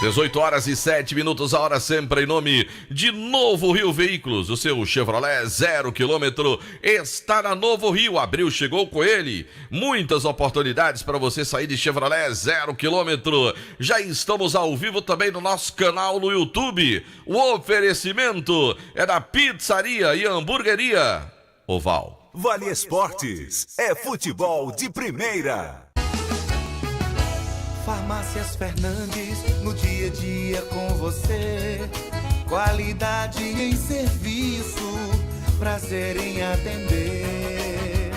18 horas e 7 minutos, a hora sempre em nome de Novo Rio Veículos. O seu Chevrolet 0 km está na Novo Rio. Abril chegou com ele. Muitas oportunidades para você sair de Chevrolet 0 km. Já estamos ao vivo também no nosso canal no YouTube. O oferecimento é da Pizzaria e Hamburgueria Oval. Vale Esportes é futebol de primeira. Farmácias Fernandes, no dia a dia com você. Qualidade em serviço, prazer em atender.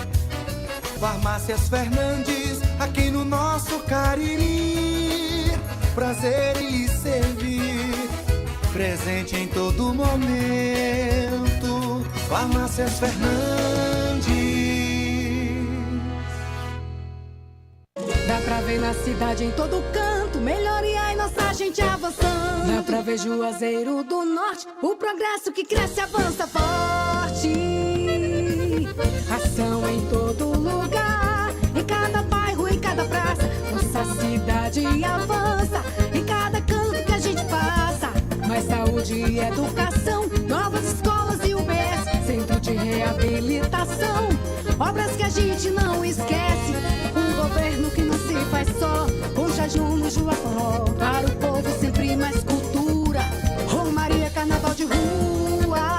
Farmácias Fernandes, aqui no nosso Cariri. Prazer em lhe servir, presente em todo momento. Farmácias Fernandes. Dá pra ver na cidade em todo canto, melhoria e nossa gente avançando. Dá pra ver Juazeiro do Norte, o progresso que cresce e avança forte. Ação em todo lugar, em cada bairro, em cada praça. Nossa cidade avança, em cada canto que a gente passa. Mais saúde e educação, novas escolas e UBS, centro de reabilitação, obras que a gente não esquece. Um governo que não se faz só, com jejum no Juaforró. Para o povo sempre mais cultura, Romaria, carnaval de rua.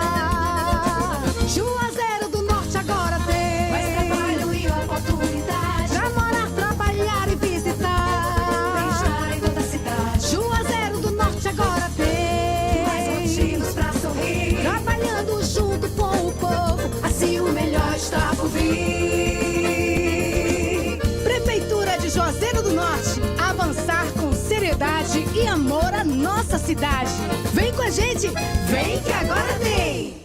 Juazeiro do Norte agora tem mais trabalho e oportunidade pra morar, trabalhar e visitar. Bem-estar em toda a cidade. Juazeiro do Norte agora tem mais motivos pra sorrir, trabalhando junto com o povo, assim o melhor está por vir. Juazeiro do Norte, avançar com seriedade e amor à nossa cidade. Vem com a gente, vem que agora tem.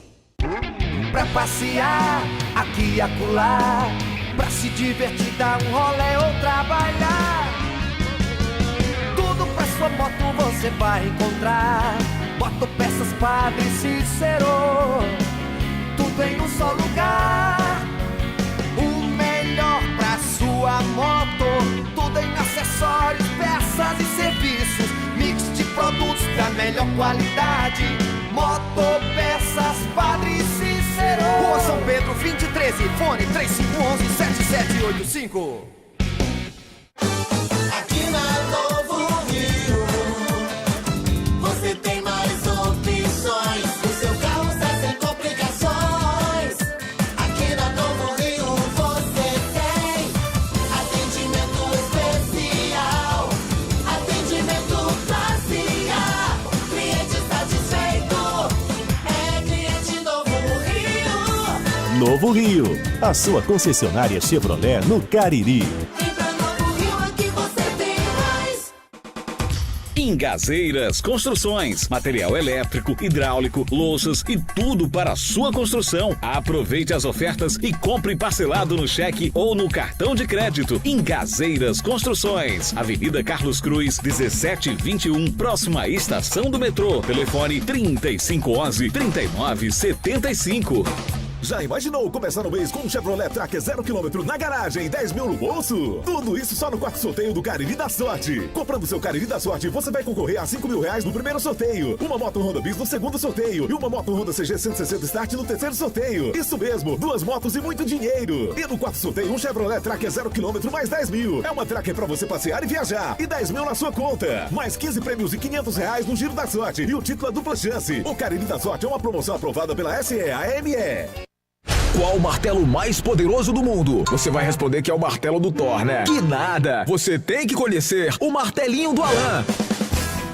Pra passear, aqui e acolá, pra se divertir, dar um rolê ou trabalhar. Tudo pra sua moto você vai encontrar. Motopeças Padre Cícero, tudo em um só lugar. O melhor pra sua moto, tudo em acessórios, peças e serviços, mix de produtos da melhor qualidade. Motopeças Padre Cícero, Rua São Pedro 2013, fone 3511-7785. Aqui na Novo Rio, você tem mais opções. O seu carro sai sem complicações. Aqui na Novo Rio você tem atendimento especial, atendimento classe A. Cliente satisfeito é cliente Novo Rio. Novo Rio, a sua concessionária Chevrolet no Cariri. Engazeiras Construções, material elétrico, hidráulico, louças e tudo para a sua construção. Aproveite as ofertas e compre parcelado no cheque ou no cartão de crédito. Engazeiras Construções, Avenida Carlos Cruz, 1721, próxima à estação do metrô. Telefone 3511-3975. Já imaginou começar o mês com um Chevrolet Tracker 0 km na garagem e 10 mil no bolso? Tudo isso só no quarto sorteio do Cariri da Sorte. Comprando seu Cariri da Sorte, você vai concorrer a 5 mil reais no primeiro sorteio, uma moto Honda Bis no segundo sorteio e uma moto Honda CG 160 Start no terceiro sorteio. Isso mesmo, 2 motos e muito dinheiro. E no quarto sorteio, um Chevrolet Tracker 0 km mais 10 mil. É uma Tracker pra você passear e viajar. E 10 mil na sua conta. Mais 15 prêmios e 500 reais no Giro da Sorte. E o título é dupla chance. O Cariri da Sorte é uma promoção aprovada pela SEAME. Qual o martelo mais poderoso do mundo? Você vai responder que é o martelo do Thor, né? Que nada! Você tem que conhecer o martelinho do Alan.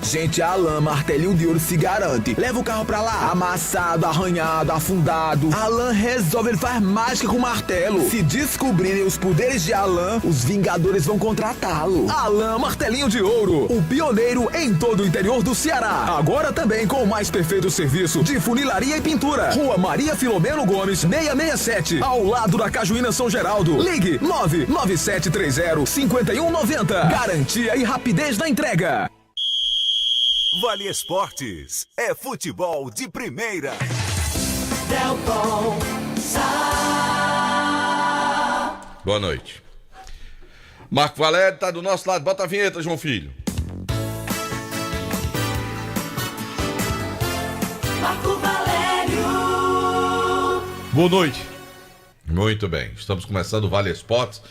Gente, a Alan Martelinho de Ouro se garante. Leva o carro pra lá, amassado, arranhado, afundado. Alan resolve, ele faz mágica com o martelo. Se descobrirem os poderes de Alan, os Vingadores vão contratá-lo. Alan Martelinho de Ouro, o pioneiro em todo o interior do Ceará. Agora também com o mais perfeito serviço de funilaria e pintura. Rua Maria Filomeno Gomes, 667, ao lado da Cajuína São Geraldo. Ligue 99730-5190. Garantia e rapidez na entrega. Vale Esportes é futebol de primeira. Delton Sá. Boa noite. Marco Valério tá do nosso lado. Bota a vinheta, João Filho. Marco Valério. Boa noite. Muito bem, estamos começando o Vale Esportes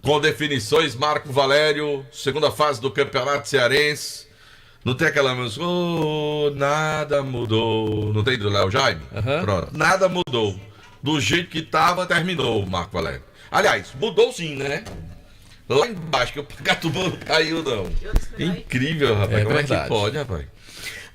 com definições. Marco Valério, segunda fase do Campeonato Cearense. Não tem aquela música, nada mudou. Não tem do Léo Jaime? Pronto, nada mudou. Do jeito que tava, terminou, Marco Valério. Aliás, mudou sim, né? Lá embaixo, que o Pacatuba não caiu, não. Incrível, rapaz. Como é que pode, rapaz?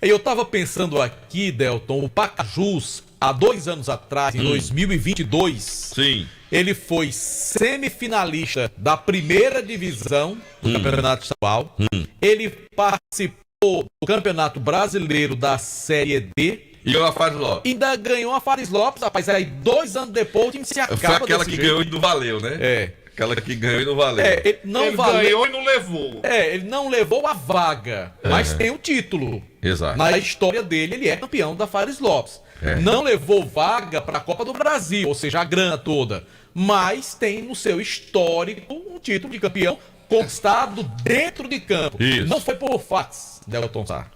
Eu tava pensando aqui, Delton, o Pacajus, há 2 anos atrás, em 2022, Sim. ele foi semifinalista da primeira divisão do Campeonato Estadual. Ele participou do Campeonato Brasileiro da Série D. E o Fares Lopes. Ainda ganhou a Fares Lopes, rapaz. Aí 2 anos depois o time se acaba. Foi aquela desse que jeito. ganhou e não valeu, né? É. Aquela que ganhou e não valeu. Ele não valeu. Ganhou e não levou. Ele não levou a vaga, mas tem o título. Exato. Na história dele, ele é campeão da Fares Lopes. Não levou vaga para a Copa do Brasil, ou seja, a grana toda. Mas tem no seu histórico um título de campeão conquistado dentro de campo. Isso. Não foi por fax, Delton Sá.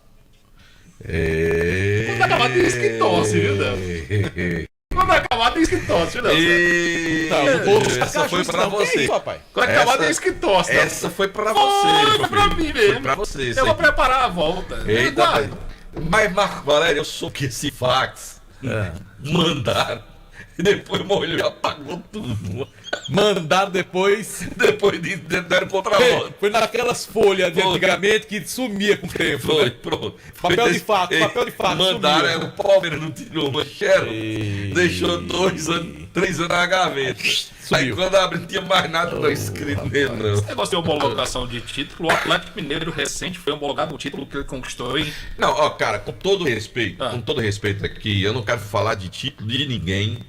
Quando acabar, diz que tosse, viu, Delton? Quando acabar, diz que tosse, viu, Delton? Essa foi pra você. Quando acabar, diz que tosse, Delton. Essa foi pra você. Foi pra mim mesmo. Foi pra você. Eu vou preparar a volta. Eita, Vai. mas Marco Valério, eu sou que esse fax mandaram. E depois molhou e apagou tudo. Mandaram depois. Depois deram contra-voto. Foi naquelas folhas de antigamente que sumia com o tempo. Foi, né? pronto. Papel de fato. Mandaram, sumia. o Palmeiras não tirou uma xero. Deixou 2 anos, 3 anos na gaveta. Aí quando abriu, não tinha mais nada não escrito nele, não. Esse negócio de homologação de título, o Atlético Mineiro recente foi homologado um título que ele conquistou, hein? Não, ó, cara, com todo respeito aqui, eu não quero falar de título de ninguém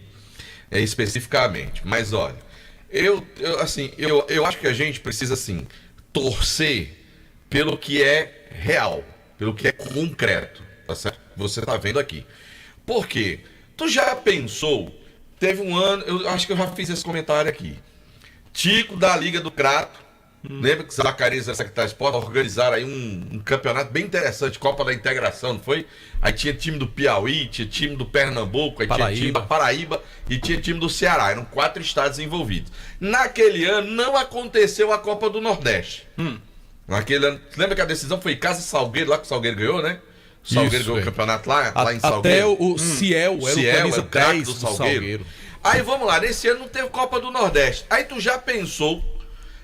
especificamente, mas olha, eu acho que a gente precisa, assim, torcer pelo que é real, pelo que é concreto, tá certo? Você tá vendo aqui. Por quê? Tu já pensou, teve um ano, eu acho que eu já fiz esse comentário aqui, Tico da Liga do Crato, lembra que Zacarias era secretário de esporte, organizaram aí um campeonato bem interessante, Copa da Integração, não foi? Aí tinha time do Piauí, tinha time do Pernambuco, aí tinha time da Paraíba e tinha time do Ceará, eram 4 estados envolvidos. Naquele ano não aconteceu a Copa do Nordeste. Naquele ano, lembra que a decisão foi em Casa Salgueiro, lá que o Salgueiro ganhou, né? O Salgueiro ganhou o campeonato lá em Salgueiro. Até o Ciel era o camisa o craque 10 do do Salgueiro. Salgueiro. Aí vamos lá, nesse ano não teve Copa do Nordeste. Aí tu já pensou,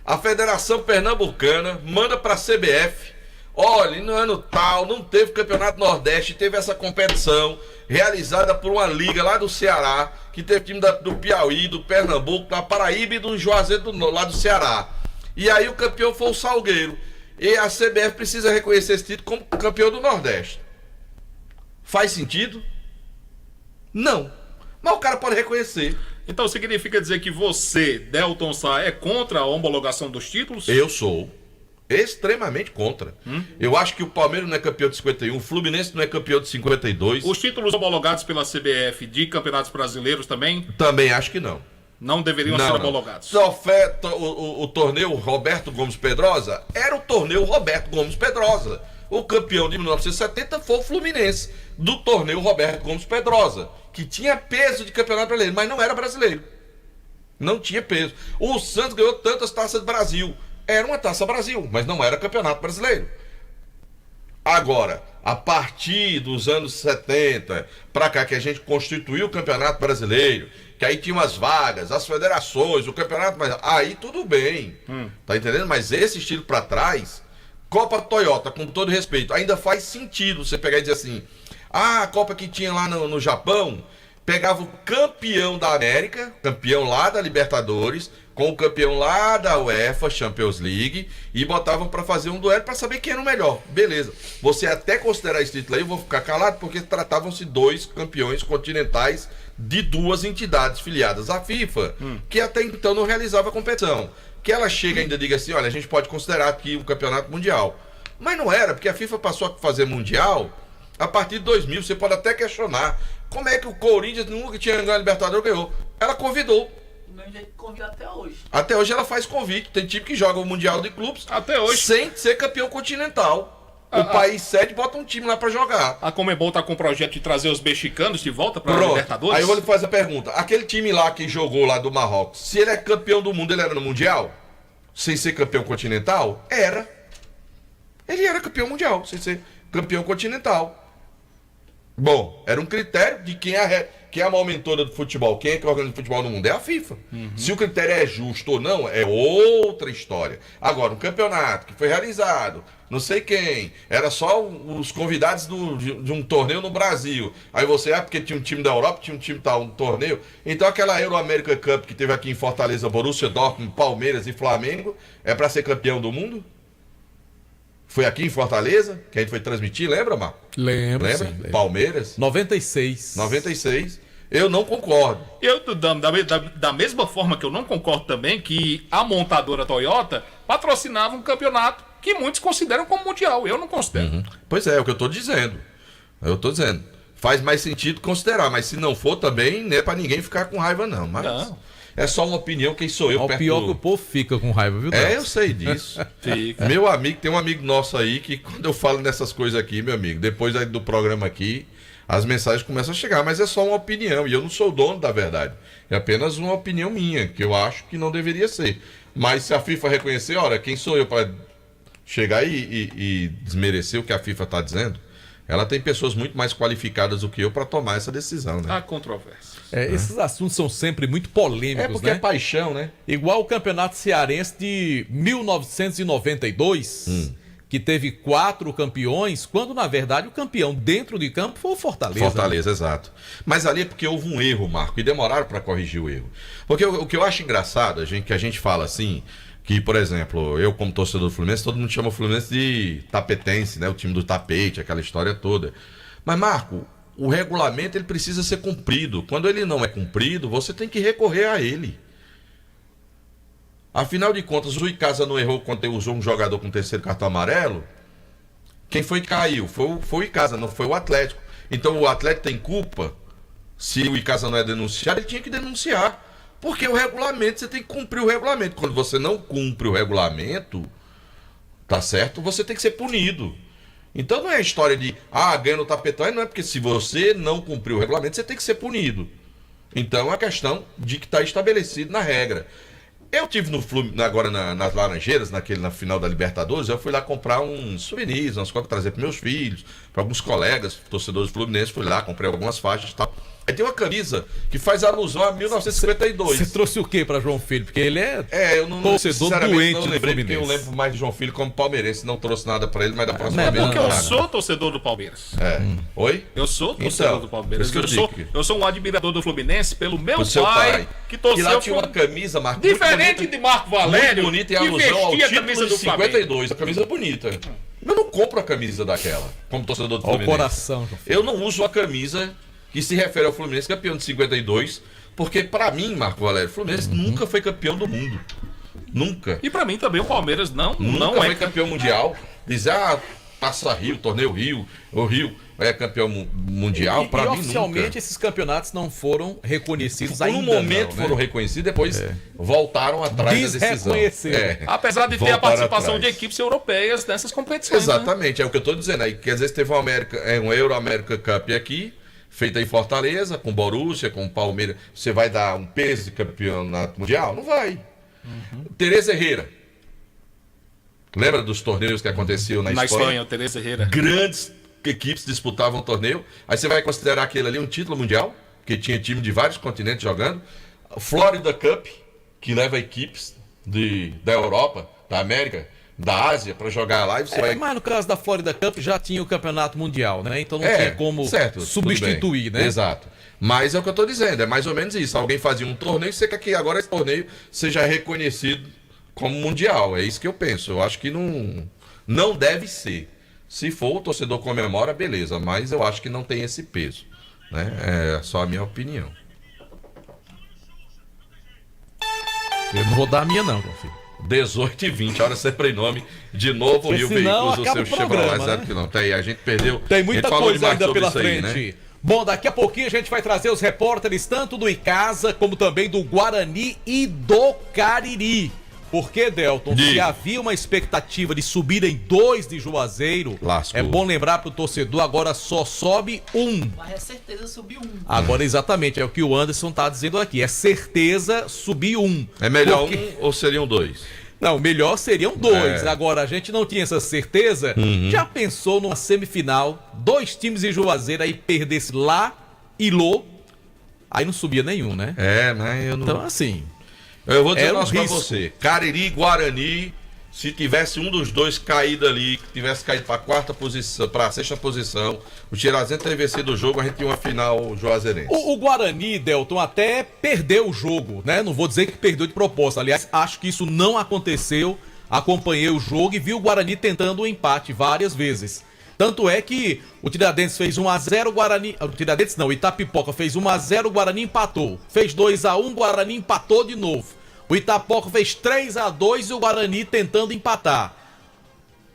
a Federação Pernambucana manda pra CBF, olha, no ano tal não teve Campeonato Nordeste, teve essa competição realizada por uma liga lá do Ceará, que teve time do Piauí, do Pernambuco, da Paraíba e do Juazeiro lá do Ceará. E aí o campeão foi o Salgueiro. E a CBF precisa reconhecer esse título como campeão do Nordeste. Faz sentido? Não. Mas o cara pode reconhecer. Então significa dizer que você, Delton Sá, é contra a homologação dos títulos? Eu sou extremamente contra. Eu acho que o Palmeiras não é campeão de 51, o Fluminense não é campeão de 52. Os títulos homologados pela CBF de campeonatos brasileiros também Também acho que não. não deveriam ser homologados. O torneio Roberto Gomes Pedrosa era o torneio Roberto Gomes Pedrosa. O campeão de 1970 foi o Fluminense, do torneio Roberto Gomes Pedrosa, que tinha peso de campeonato brasileiro, mas não era brasileiro. Não tinha peso. O Santos ganhou tantas taças do Brasil. Era uma Taça Brasil, mas não era campeonato brasileiro. Agora, a partir dos anos 70 para cá, que a gente constituiu o Campeonato Brasileiro, que aí tinha umas vagas, as federações, o campeonato, mas aí tudo bem. Tá entendendo? Mas esse estilo para trás, Copa Toyota, com todo respeito, ainda faz sentido você pegar e dizer assim, a Copa que tinha lá no Japão, pegava o campeão da América, campeão lá da Libertadores, com o campeão lá da UEFA Champions League, e botavam para fazer um duelo para saber quem era o melhor. Beleza. Você até considerar esse título aí, eu vou ficar calado, porque tratavam-se 2 campeões continentais de 2 entidades filiadas à FIFA, que até então não realizava a competição. Que ela chega e ainda diga assim, olha, a gente pode considerar aqui um campeonato mundial. Mas não era, porque a FIFA passou a fazer mundial a partir de 2000. Você pode até questionar como é que o Corinthians nunca tinha ganhado a Libertadores, ganhou. Ela convidou. Do mesmo jeito que convida até hoje. Até hoje ela faz convite. Tem time que joga o Mundial de Clubes até hoje sem ser campeão continental. O país sede bota um time lá pra jogar. A Conmebol tá com o projeto de trazer os mexicanos de volta pra Pronto. Libertadores? Aí eu vou lhe fazer a pergunta. Aquele time lá que jogou lá do Marrocos, se ele é campeão do mundo, ele era no Mundial? Sem ser campeão continental? Era. Ele era campeão mundial, sem ser campeão continental. Bom, era um critério de quem é a maior mentora do futebol, quem é que organiza o futebol no mundo, é a FIFA. Se o critério é justo ou não, é outra história. Agora, um campeonato que foi realizado, não sei quem, era só os convidados de um torneio no Brasil. Aí você, porque tinha um time da Europa, tinha um time tal, um torneio. Então aquela Euro America Cup que teve aqui em Fortaleza, Borussia Dortmund, Palmeiras e Flamengo, é pra ser campeão do mundo? Foi aqui em Fortaleza, que a gente foi transmitir, lembra, Marco? Lembra? Lembra? Sim, lembro. Palmeiras. 96. 96. Eu não concordo. Da mesma forma que eu não concordo também que a montadora Toyota patrocinava um campeonato que muitos consideram como mundial. Eu não considero. Pois é o que eu tô dizendo. Faz mais sentido considerar, mas se não for também, não é pra ninguém ficar com raiva, não. Mas Não. é só uma opinião, quem sou eu O pior que o povo fica com raiva, viu, Deus? Eu sei disso. Fica. Meu amigo, tem um amigo nosso aí que quando eu falo nessas coisas aqui, meu amigo, depois aí do programa aqui, as mensagens começam a chegar, mas é só uma opinião e eu não sou o dono da verdade. É apenas uma opinião minha, que eu acho que não deveria ser. Mas se a FIFA reconhecer, olha, quem sou eu para chegar e desmerecer o que a FIFA está dizendo? Ela tem pessoas muito mais qualificadas do que eu para tomar essa decisão, né? Há controvérsia. Esses assuntos são sempre muito polêmicos, É porque né? é paixão, né? Igual o Campeonato Cearense de 1992, que teve 4 campeões, quando na verdade o campeão dentro de campo foi o Fortaleza. Fortaleza, exato. Mas ali é porque houve um erro, Marco, e demoraram para corrigir o erro. Porque o que eu acho engraçado, que a gente fala assim, que, por exemplo, eu como torcedor do Fluminense, todo mundo chama o Fluminense de tapetense, né? O time do tapete, aquela história toda. Mas, Marco, o regulamento ele precisa ser cumprido. Quando ele não é cumprido, você tem que recorrer a ele. Afinal de contas, o Icasa não errou quando usou um jogador com terceiro cartão amarelo? Quem foi que caiu? Foi o Icasa, não foi o Atlético. Então o Atlético tem culpa? Se o Icasa não é denunciado, ele tinha que denunciar. Porque o regulamento, você tem que cumprir o regulamento. Quando você não cumpre o regulamento, tá certo? Você tem que ser punido. Então não é a história de, ganha no tapetão, não é porque se você não cumprir o regulamento, você tem que ser punido. Então é uma questão de que está estabelecido na regra. Eu tive no Fluminense, agora nas Laranjeiras, na final da Libertadores, eu fui lá comprar uns souvenirs, umas coisas para trazer para meus filhos, para alguns colegas, torcedores do Fluminense, fui lá, comprei algumas faixas e tal. Aí tem uma camisa que faz alusão a 1952. Você trouxe o que para João Filho? Porque ele eu não, torcedor doente não do lembrei, porque Fluminense. eu lembro mais de João Filho como palmeirense, não trouxe nada para ele, mas da próxima Não, vez... Porque eu trago. sou torcedor do Palmeiras. Oi? Eu sou torcedor Então, do Palmeiras. por isso que eu digo. Eu sou um admirador do Fluminense pelo meu O seu pai, que que torceu lá tinha uma pro- camisa, Marco, Diferente de Marco Valério, muito bonita em que alusão ao vestia a título camisa de do Flamengo. 52, a camisa bonita. Eu não compro a camisa daquela, como torcedor do Ao Fluminense. coração, João Filho. Eu não uso a camisa que se refere ao Fluminense campeão de 52, porque pra mim, Marco Valério, o Fluminense nunca foi campeão do mundo. Nunca. E pra mim também o Palmeiras não Nunca é foi campeão mundial. Dizer, Taça Rio, Torneio Rio, o Rio é campeão mundial, pra mim oficialmente nunca. esses campeonatos não foram reconhecidos Por ainda. um momento não, né? foram reconhecidos, depois voltaram atrás da decisão. Desreconheceram. Apesar de ter a Voltaram participação atrás. de equipes europeias nessas competições. Né? Exatamente, é o que eu tô dizendo aí, que às vezes teve um Euro América Cup aqui, feita em Fortaleza, com Borussia, com Palmeiras. Você vai dar um peso de campeonato mundial? Não vai. Tereza Herrera. Lembra dos torneios que aconteciam na Na Espanha? Espanha, o Teresa Herrera. Grandes equipes disputavam o torneio. Aí você vai considerar aquele ali um título mundial, porque tinha time de vários continentes jogando. Florida Cup, que leva equipes da Europa, da América, da Ásia, para jogar lá. E você vai... Mas no caso da Florida Cup já tinha o campeonato mundial, né? Então não tinha como certo, substituir, tudo bem. né? Exato. Mas é o que eu tô dizendo, é mais ou menos isso. Alguém fazia um torneio, você quer que agora esse torneio seja reconhecido como mundial. É isso que eu penso. Eu acho que não deve ser. Se for, o torcedor comemora, beleza. Mas eu acho que não tem esse peso. Né? É só a minha opinião. Eu não vou dar a minha não, João Filho. 18h20, hora sempre em nome. De novo, Porque Rio senão Veículos, o acaba seu o programa, Chevrolet né? 0 km. Aí a gente perdeu. Tem a gente muita falou coisa demais ainda sobre pela isso aí, frente. né? Bom, daqui a pouquinho a gente vai trazer os repórteres tanto do Icasa como também do Guarani e do Cariri. Porque, Delton, se Diga. havia uma expectativa de subirem 2 de Juazeiro, Lascou. é bom lembrar pro torcedor, agora só sobe 1. Mas é certeza subir um. Agora, exatamente, é o que o Anderson tá dizendo aqui. É certeza subir 1. É melhor Porque- um ou seriam 2? Não, melhor seriam 2. É. Agora, a gente não tinha essa certeza. Já pensou numa semifinal, 2 times de Juazeiro aí perdesse lá e Lô, aí não subia nenhum, né? É, mas eu não... Então, assim... Eu vou dizer Era um um negócio pra risco. você. Cariri e Guarani, se tivesse um dos dois caído ali, que tivesse caído pra quarta posição, pra sexta posição, o Tiradentes teria vencido o jogo, a gente tinha uma final juazeirense. O Guarani, Delton, até perdeu o jogo, né? Não vou dizer que perdeu de propósito. Aliás, acho que isso não aconteceu. Acompanhei o jogo e vi o Guarani tentando o empate várias vezes. Tanto é que o Tiradentes fez 1-0, o Guarani... O Tiradentes não, o Itapipoca fez 1-0, o Guarani empatou. Fez 2-1, o Guarani empatou de novo. O Itapoca fez 3-2 e o Guarani tentando empatar.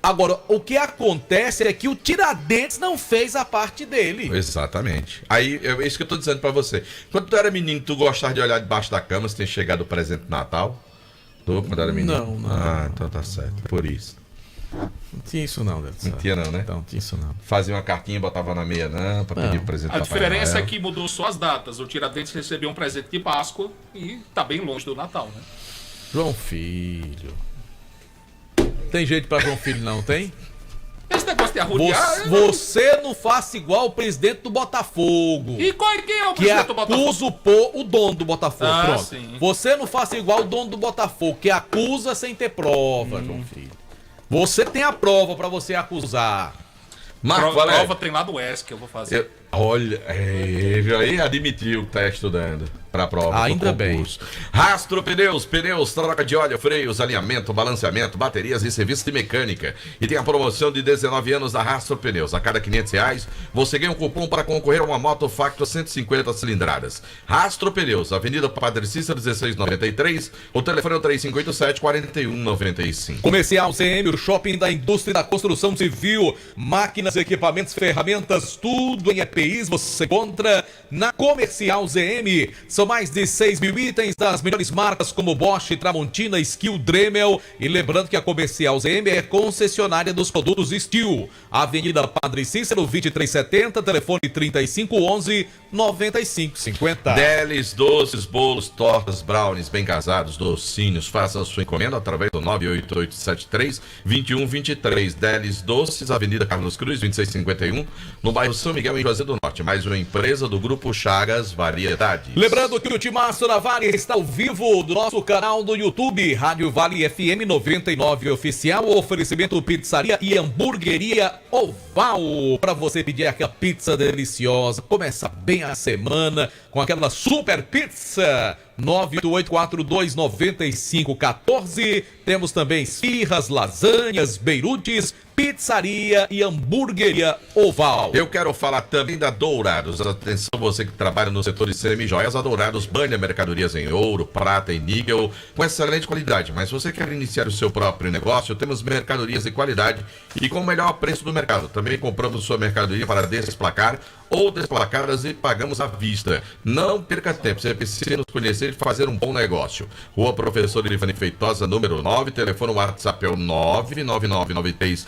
Agora, o que acontece é que o Tiradentes não fez a parte dele. Exatamente. Aí, é isso que eu tô dizendo pra você. Quando tu era menino, tu gostava de olhar debaixo da cama se tem chegado o presente de Natal? Tu, quando era menino? Não. Ah, então tá certo. Por isso. Não tinha isso não, Delton. Não tinha não, né? Não tinha isso não. Fazia uma cartinha e botava na meia não, pra pedir o presente A do Papai diferença é Noel. que mudou só as datas. O Tiradentes recebeu um presente de Páscoa e tá bem longe do Natal, né? João Filho. Tem jeito pra João Filho não, tem? Esse negócio de arrodear... Você não faça igual o presidente do Botafogo. E quem é o Que presidente do Botafogo? acusa o dono do Botafogo. Ah, Pronto. sim. Você não faça igual o dono do Botafogo, que acusa sem ter prova, João Filho. Você tem a prova pra você acusar. Marco Valério. Prova tem lá do ESC que eu vou fazer. Olha, aí admitiu que tá estudando pra prova. Ainda do concurso. Rastro Pneus, troca de óleo, freios, alinhamento, balanceamento, baterias e serviço de mecânica. E tem a promoção de 19 anos da Rastro Pneus. A cada R$500 você ganha um cupom para concorrer a uma moto Factor 150 cilindradas. Rastro Pneus, Avenida Padre Cícero 1693, o telefone é o 3527-4195. Comercial CM, o shopping da indústria da construção civil, máquinas, equipamentos, ferramentas, tudo em EPIs você encontra na Comercial ZM. São mais de 6 mil itens das melhores marcas como Bosch, Tramontina, Skill, Dremel. E lembrando que a Comercial ZM é concessionária dos produtos Skill. Avenida Padre Cícero 2370, telefone 3511-9550. Delis, doces, bolos, tortas, brownies, bem casados, docinhos. Faça a sua encomenda através do 98873-2123. Delis Doces, Avenida Carlos Cruz, 2651, no bairro São Miguel, em Juazeiro do Norte. Mais uma empresa do Grupo Chagas Variedades. Lembrando que o Timaço da Vale está ao vivo do nosso canal do YouTube, Rádio Vale FM 99 Oficial, oferecimento pizzaria e hamburgueria Oval, para você pedir aquela pizza deliciosa, começa bem a semana com aquela super pizza. 988429514. Temos também esfirras, lasanhas, beirutes, pizzaria e hamburgueria Oval. Eu quero falar também da Dourados. Atenção, você que trabalha no setor de semi-joias, a Dourados banha mercadorias em ouro, prata e níquel com excelente qualidade. Mas se você quer iniciar o seu próprio negócio, temos mercadorias de qualidade e com o melhor preço do mercado. Também compramos sua mercadoria para desplacar ou desplacadas e pagamos à vista. Não perca tempo, você precisa nos conhecer e fazer um bom negócio. Rua Professor Irivane Feitosa, número 9, telefone WhatsApp é o 999933031,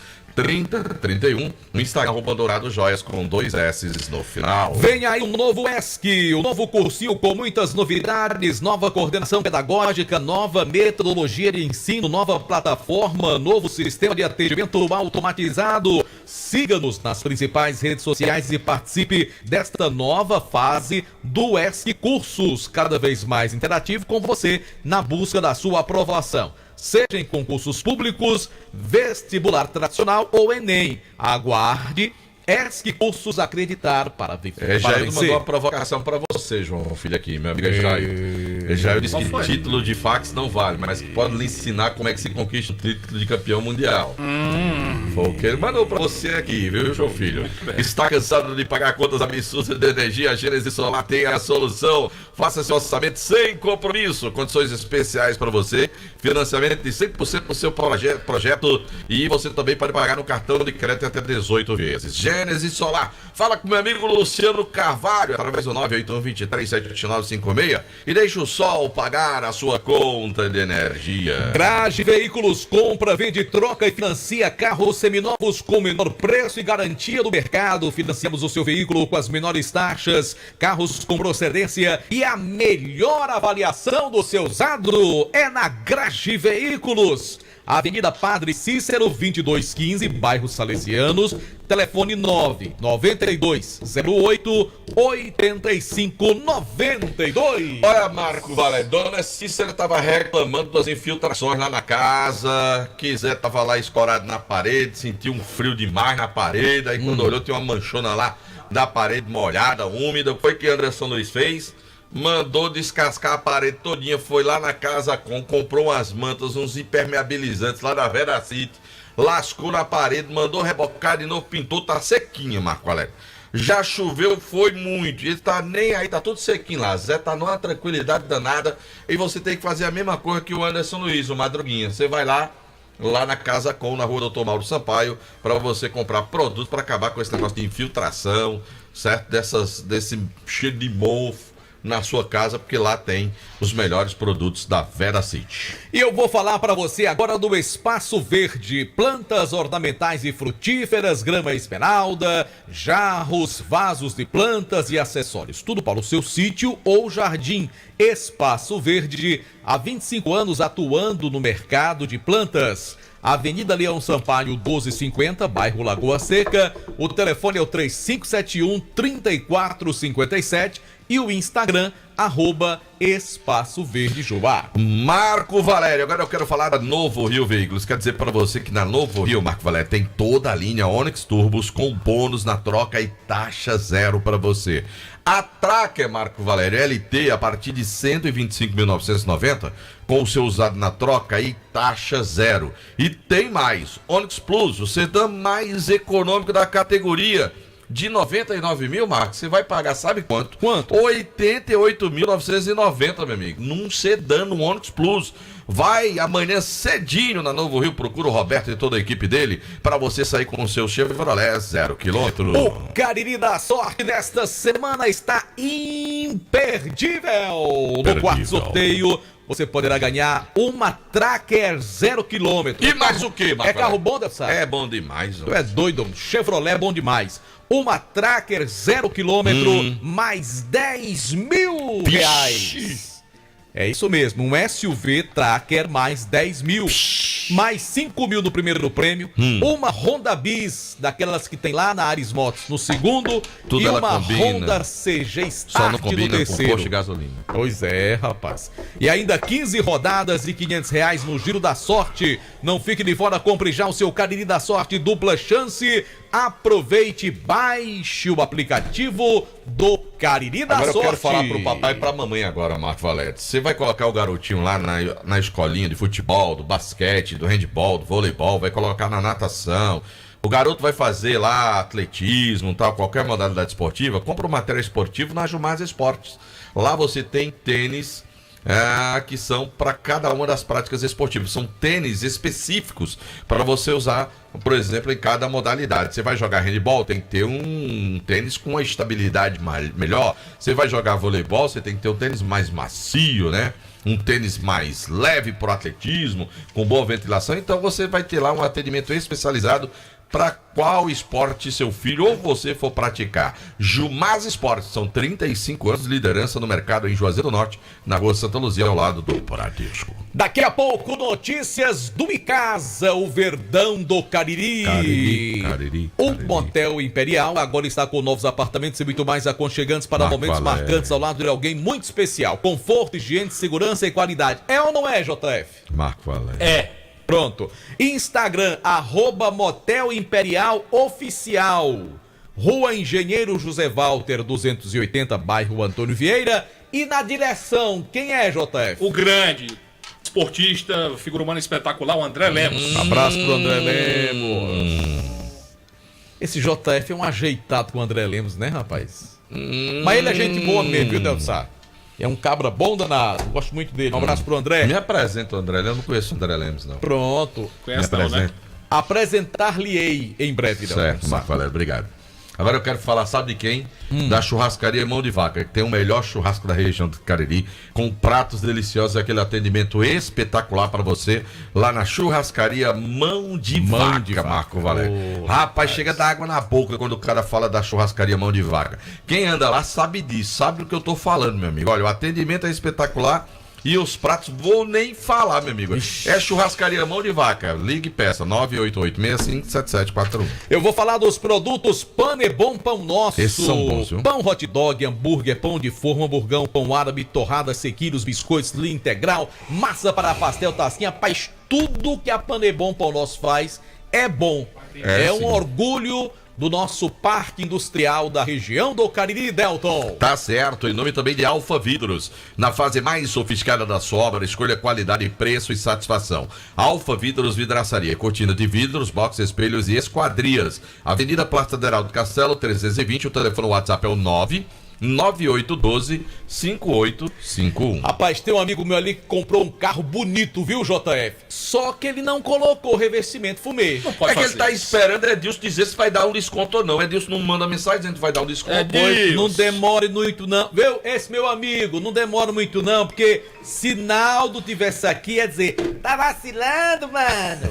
no Instagram Dourado Joias com 2 S no final. Vem aí um novo ESC, um novo cursinho com muitas novidades, nova coordenação pedagógica, nova metodologia de ensino, nova plataforma, novo sistema de atendimento automatizado. Siga-nos nas principais redes sociais e participe desta nova fase do ESC Cursos, cada vez mais interativo com você na busca da sua aprovação. Seja em concursos públicos, vestibular tradicional ou Enem. Aguarde ESC Cursos acreditar para Jair vencer. mandou uma provocação para você, João Filho, aqui, meu amigo Jair. Jair disse que título de fax não vale, mas pode lhe ensinar como é que se conquista o título de campeão mundial. Foi o que ele mandou para você aqui, viu, João Filho? Está cansado de pagar contas absurdas de energia? A Gênesis Solar tem a solução. Faça seu orçamento sem compromisso. Condições especiais para você. Financiamento de 100% no seu projeto. E você também pode pagar no cartão de crédito até 18 vezes. Gênesis Solar. Fala com meu amigo Luciano Carvalho, através do 981-23-78956 e deixa o sol pagar a sua conta de energia. Garage Veículos compra, vende, troca e financia carros seminovos com menor preço e garantia do mercado. Financiamos o seu veículo com as menores taxas, carros com procedência e a melhor avaliação do seu usado é na Garage Veículos. Avenida Padre Cícero, 2215, bairro Salesianos, telefone 99208-8592. Olha, Marco Valério, dona Cícera tava reclamando das infiltrações lá na casa, quiser tava lá escorado na parede, sentiu um frio demais na parede, aí quando olhou tem uma manchona lá da parede molhada, úmida. Foi que Anderson Luiz fez? Mandou descascar a parede todinha, foi lá na Casa comprou umas mantas, uns impermeabilizantes lá da Veracity, lascou na parede, mandou rebocar de novo, pintou, tá sequinha, Marco Valério. Já choveu, foi muito, ele tá nem aí, tá tudo sequinho lá, Zé tá numa tranquilidade danada, e você tem que fazer a mesma coisa que o Anderson Luiz, o Madruguinha, você vai lá na Casa na rua Doutor Mauro Sampaio, para você comprar produtos para acabar com esse negócio de infiltração, certo? Desse cheiro de mofo na sua casa, porque lá tem os melhores produtos da Veracity. E eu vou falar para você agora do Espaço Verde, plantas ornamentais e frutíferas, grama esmeralda, jarros, vasos de plantas e acessórios, tudo para o seu sítio ou jardim. Espaço Verde, há 25 anos atuando no mercado de plantas. Avenida Leão Sampaio, 1250, bairro Lagoa Seca. O telefone é o 3571-3457 e o Instagram, @Espaço Verde Jubá. Marco Valério, agora eu quero falar da Novo Rio Veículos. Quer dizer para você que na Novo Rio, Marco Valério, tem toda a linha Onix Turbos com bônus na troca e taxa zero para você. A Tracker, Marco Valério, LT a partir de 125.990 com o seu usado na troca e taxa zero. E tem mais, Onix Plus, o sedã mais econômico da categoria. De 99 mil, Marcos, você vai pagar, sabe quanto? Quanto? 88.990, meu amigo, num sedã, no Onix Plus. Vai amanhã cedinho na Novo Rio, procura o Roberto e toda a equipe dele para você sair com o seu Chevrolet 0 km. O Cariri da Sorte desta semana está imperdível. No quarto sorteio, você poderá ganhar uma Tracker 0 km. E mais o que, Marcos? É carro bom, deve saber? É bom demais. Tu é doido, Chevrolet é bom demais. Uma Tracker 0 km, mais 10 mil reais. É isso mesmo, um SUV Tracker mais 10 mil, mais 5 mil no primeiro prêmio, uma Honda Bis, daquelas que tem lá na Ares Motos no segundo, tudo e ela uma combina. Honda CG Start Só não combina no terceiro. com posto de gasolina. Pois é, rapaz. E ainda 15 rodadas e R$500 no Giro da Sorte. Não fique de fora, compre já o seu Cariri da Sorte, dupla chance. Aproveite, baixe o aplicativo do Cariri da Sorte. Agora eu quero falar pro papai e pra mamãe agora, Marco Valério. Você vai colocar o garotinho lá na escolinha de futebol, do basquete, do handebol, do voleibol, vai colocar na natação. O garoto vai fazer lá atletismo, tal, qualquer modalidade esportiva, compra o material esportivo na Jumás Esportes. Lá você tem tênis que são para cada uma das práticas esportivas. São tênis específicos para você usar, por exemplo, em cada modalidade. Você vai jogar handebol, tem que ter um tênis com uma estabilidade melhor. Você vai jogar voleibol, você tem que ter um tênis mais macio, né? Um tênis mais leve para o atletismo, com boa ventilação. Então você vai ter lá um atendimento especializado para qual esporte seu filho ou você for praticar. Jumás Esportes, são 35 anos de liderança no mercado em Juazeiro do Norte, na rua Santa Luzia, ao lado do Bradesco. Daqui a pouco, notícias do Micasa, o Verdão do Cariri. Cariri. O Motel Imperial agora está com novos apartamentos e muito mais aconchegantes para momentos marcantes ao lado de alguém muito especial. Conforto, higiene, segurança e qualidade. É ou não é, JF? Marco Valério. É. Pronto. Instagram, @Motel Imperial Oficial. Rua Engenheiro José Walter, 280, bairro Antônio Vieira. E na direção, quem é, JF? O grande esportista, figura humana espetacular, o André Lemos. Abraço pro André Lemos. Esse JF é um ajeitado com o André Lemos, né, rapaz? Mas ele é gente boa mesmo, viu, Delçar? É um cabra bom danado, gosto muito dele. Um abraço pro André. Me apresenta o André Lemos, eu não conheço o André Lemos, não. Pronto. Conhece não, né? Apresentar-lhe-ei em breve, certo, Marco Valério, obrigado. Agora eu quero falar, sabe de quem? Da churrascaria Mão de Vaca, que tem o melhor churrasco da região do Cariri, com pratos deliciosos e aquele atendimento espetacular para você, lá na churrascaria Mão de Vaca, Marco Valério. Rapaz, chega da água na boca quando o cara fala da churrascaria Mão de Vaca. Quem anda lá sabe disso, sabe do que eu tô falando, meu amigo. Olha, o atendimento é espetacular. E os pratos, vou nem falar, meu amigo. É churrascaria Mão de Vaca. Ligue e peça, 988-657741. Eu vou falar dos produtos Panebom Pão Nosso. Esses são bons, viu? Pão hot dog, hambúrguer, pão de forma, hamburgão, pão árabe, torrada, sequilhos, biscoitos, linha integral, massa para pastel, tasquinha. Rapaz, tudo que a Panebom Pão Nosso faz é bom. É um orgulho do nosso parque industrial da região do Cariri, Delton. Tá certo, em nome também de Alfa Vidros. Na fase mais sofisticada da sua obra, escolha qualidade, preço e satisfação. Alfa Vidros Vidraçaria, cortina de vidros, box, espelhos e esquadrias. Avenida Plaza Federal do Castelo, 320, o telefone WhatsApp é o 99812-5851. Rapaz, tem um amigo meu ali que comprou um carro bonito, viu, JF? Só que ele não colocou revestimento fumê. É que ele tá esperando Edilson dizer se vai dar um desconto ou não. Edilson não manda mensagem dizendo que vai dar um desconto. Pois não demore muito não. Viu? Esse meu amigo, não demora muito não, porque se Naldo tivesse aqui, ia dizer, tá vacilando, mano.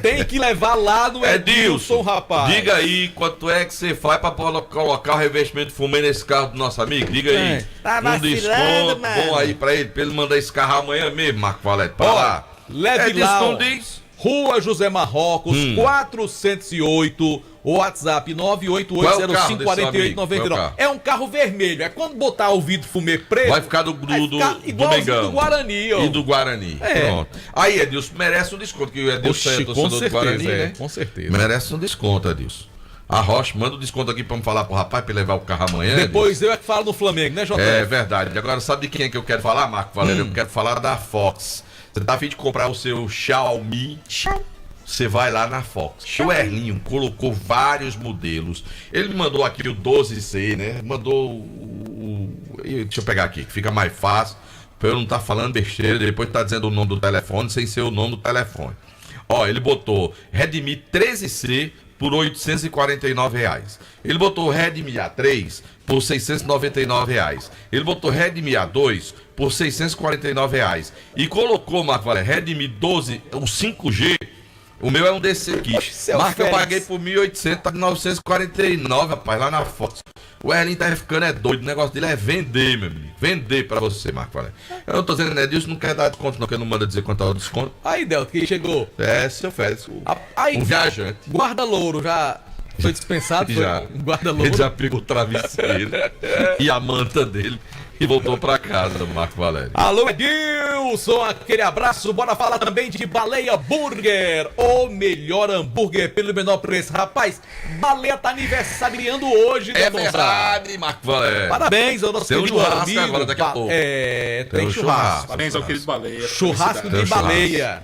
Tem que levar lá no Edilson, rapaz. Diga aí quanto é que você faz pra colocar o revestimento fumê nesse carro do nosso amigo. Diga aí. Tá vacilando, desconto mano. bom aí pra ele mandar esse carro amanhã mesmo, Marco Valério. Pra lá. Leve lá, ó, diz. Rua José Marrocos, 408, WhatsApp 988054899. É um carro vermelho. É quando botar o vidro fumê preto, vai ficar do Mengão. Do Guarani, ó. E do Guarani. Pronto. Aí, Edilson, merece um desconto, que o Edilson é torcedor do Guarani, né? Com certeza. Merece um desconto, Edilson. A Rocha, manda um desconto aqui pra me falar pro rapaz, pra ele levar o carro amanhã. Depois eu é que falo no Flamengo, né, JF? É verdade. Agora, sabe de quem é que eu quero falar, Marco Valério? Eu quero falar da Fox. Você tá a fim de comprar o seu Xiaomi? Você vai lá na Fox. O Erlinho colocou vários modelos. Ele me mandou aqui o 12C, né? Mandou deixa eu pegar aqui, que fica mais fácil. Pra eu não estar falando besteira, depois tá dizendo o nome do telefone sem ser o nome do telefone. Ó, ele botou Redmi 13C por R$849. Ele botou o Redmi A3 por R$699. Ele botou Redmi A2 por R$649. E colocou, Marco Valério, Redmi 12, o 5G. O meu é um desse aqui. Mas que eu paguei por 1.800, tá de 949, rapaz, lá na Fox. O Erlin tá ficando doido. O negócio dele é vender, meu amigo. Vender pra você, Marco Valério. Eu não tô dizendo, né, Edilson não quer dar desconto, não, porque não manda dizer quanto é o desconto. Aí, Delton, quem chegou? É, seu Félix. Aí, um viajante. Guarda-louro já foi dispensado? Já. Guarda-louro. Ele já pegou o travesseiro e a manta dele e voltou pra casa, Marco Valério. Alô, Edilson, aquele abraço. Bora falar também de Baleia Burger, o melhor hambúrguer pelo menor preço. Rapaz, Baleia tá aniversariando hoje, né, verdade, Marco Valério. Parabéns ao nosso Tem um querido churrasco amigo. agora daqui a pouco. Tem churrasco. Parabéns ao querido Baleia. Churrasco de Baleia.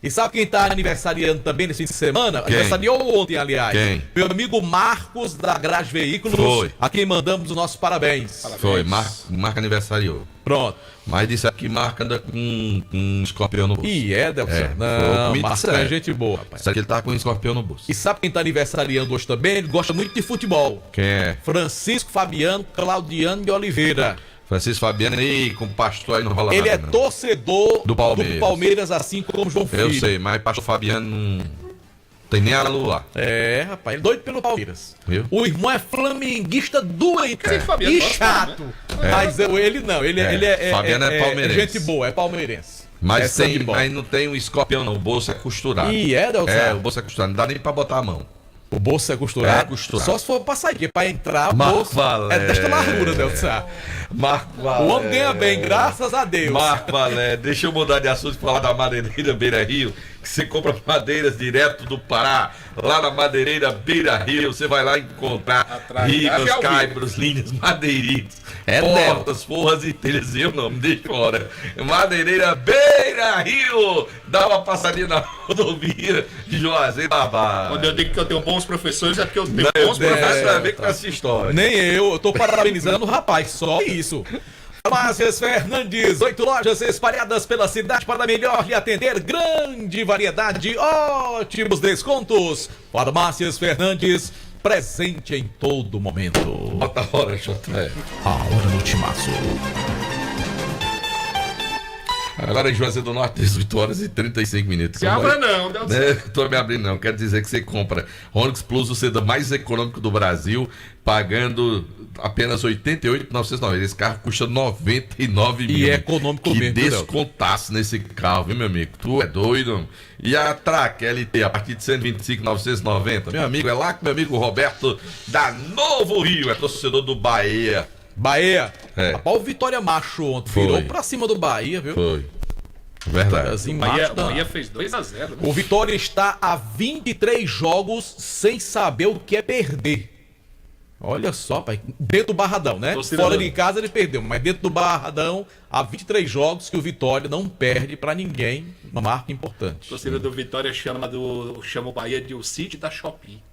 E sabe quem tá aniversariando também nesse fim de semana? Quem? Aniversariou ontem, aliás. Quem? Meu amigo Marcos, da Garage Veículos. Foi. A quem mandamos os nossos parabéns. Foi, Marca aniversariou. Pronto. Mas disse aqui, Marca anda com um escorpião no bolso. Delson? Não, Marca é gente boa, rapaz. Isso aqui ele tá com um escorpião no bolso. E sabe quem tá aniversariando hoje também? Ele gosta muito de futebol. Quem é? Francisco Fabiano Claudiano de Oliveira. Francisco Fabiano, e com pastor aí não rola Ele nada. é torcedor do Palmeiras, assim como João Filho. Eu sei, mas pastor Fabiano não tem nem a lua. Rapaz, ele é doido pelo Palmeiras. Viu? O irmão é flamenguista doente Fabiano e gosta, chato. né? Mas ele não, ele é Fabiano é palmeirense. gente boa, é palmeirense. Mas não tem um escorpião não, o bolso é costurado. Delson? O bolso é costurado, não dá nem pra botar a mão. O bolso é costurado? É costurado. Só se for pra sair, porque pra entrar o Marco bolso Valério. é desta largura, Delson. Marco Valério. O homem ganha bem, graças a Deus. Marco Valério, deixa eu mudar de assunto e falar da madeireira Beira Rio, que você compra madeiras direto do Pará, lá na madeireira Beira Rio, você vai lá encontrar ribas, caibros, linhas, madeiritos, portas, forras e telhas, eu não, me deixa fora. Madeireira Beira Rio, dá uma passadinha na rodovia de Juazeiro Babá. Quando eu digo que eu tenho bons professores, é porque eu tenho Não, bons professores. nada a ver com essa história. Nem eu tô parabenizando o rapaz, só isso. Farmácias Fernandes, 8 lojas espalhadas pela cidade para melhor lhe atender, grande variedade, ótimos descontos. Farmácias Fernandes, presente em todo momento. Bota a hora, Jota. A hora no Timaço. Agora em Juazeiro do Norte, 18 horas e 35 minutos. Se abra não, Deus do céu. Tô me abrindo não, quero dizer que você compra Onix Plus, o sedã mais econômico do Brasil, pagando apenas R$ 88.990. Esse carro custa 99 mil. E é econômico que mesmo, viu, descontaço nesse carro, viu, meu amigo? Tu é doido? E a Track LT, a partir de 125.990. Meu amigo, é lá que meu amigo Roberto da Novo Rio, é torcedor do Bahia. Bahia. É. Rapaz, o Vitória Macho ontem Foi. virou pra cima do Bahia, viu? Foi. Verdade. Assim, O Bahia fez 2-0. Né? O Vitória está a 23 jogos sem saber o que é perder. Olha só, pai. Dentro do Barradão, né? Fora de casa ele perdeu, mas dentro do Barradão, há 23 jogos que o Vitória não perde pra ninguém. Uma marca importante. A torcida do Vitória chama o Bahia de o City da Shopping.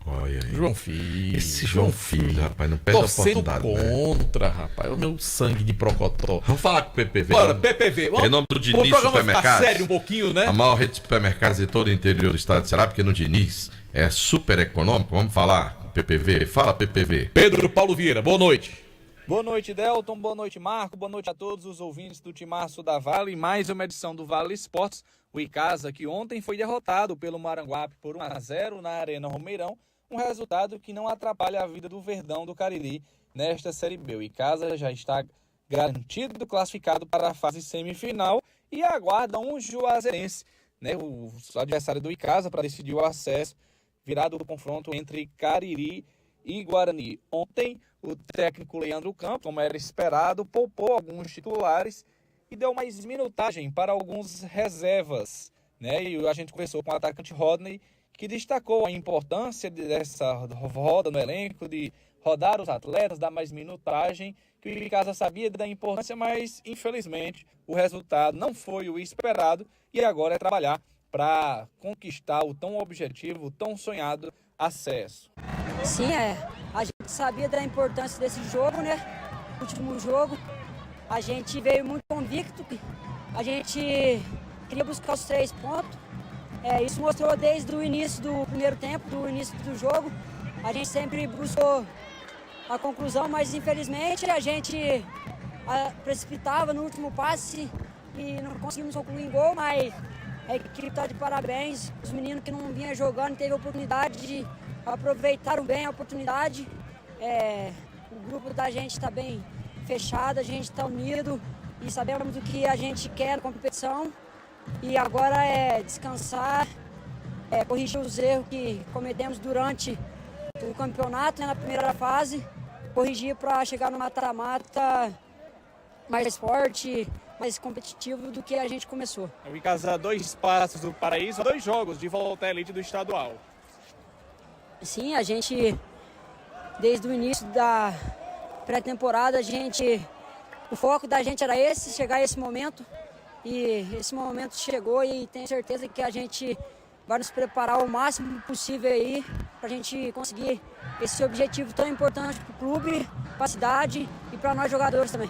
Olha aí. João Filho. Esse João Filho, rapaz, não perde a torcendo oportunidade. contra, rapaz. É o meu sangue de procotó. Vamos falar com o PPV. Bora, PPV. Em nome do o Diniz programa ficar Supermercados. sério um pouquinho, né? A maior rede de supermercados de todo o interior do estado de Ceará, porque no Diniz é super econômico. Vamos falar com o PPV. Fala, PPV. Pedro Paulo Vieira, boa noite. Boa noite, Delton. Boa noite, Marco. Boa noite a todos os ouvintes do Timaço da Vale. Mais uma edição do Vale Esportes. O Icasa, que ontem foi derrotado pelo Maranguape por 1-0 na Arena Romeirão. Um resultado que não atrapalha a vida do Verdão do Cariri nesta Série B. O Icasa já está garantido classificado para a fase semifinal e aguarda um Juazeirense, né, o adversário do Icasa, para decidir o acesso, virado do confronto entre Cariri e Guarani. Ontem, o técnico Leandro Campos, como era esperado, poupou alguns titulares e deu mais minutagem para alguns reservas, né? E a gente conversou com o atacante Rodney, que destacou a importância dessa roda no elenco, de rodar os atletas, dar mais minutagem, que o Icasa sabia da importância, mas infelizmente o resultado não foi o esperado e agora é trabalhar para conquistar o tão objetivo, o tão sonhado acesso. Sim, a gente sabia da importância desse jogo, né? O último jogo, a gente veio muito convicto, a gente queria buscar os 3 pontos. Isso mostrou desde o início do primeiro tempo, do início do jogo. A gente sempre buscou a conclusão, mas infelizmente a gente precipitava no último passe e não conseguimos concluir em gol, mas a equipe está de parabéns. Os meninos que não vinham jogando teve a oportunidade, aproveitaram bem a oportunidade. O grupo da gente está bem fechado, a gente está unido e sabemos do que a gente quer na competição. E agora é descansar, corrigir os erros que cometemos durante o campeonato, né, na primeira fase, corrigir para chegar no mata-mata mais forte, mais competitivo do que a gente começou. O Icasa 2 passos do Paraíso, 2 jogos de volta à elite do estadual. Sim, a gente, desde o início da pré-temporada, o foco da gente era chegar a esse momento. E esse momento chegou e tenho certeza que a gente vai nos preparar o máximo possível aí para a gente conseguir esse objetivo tão importante para o clube, para a cidade e para nós jogadores também.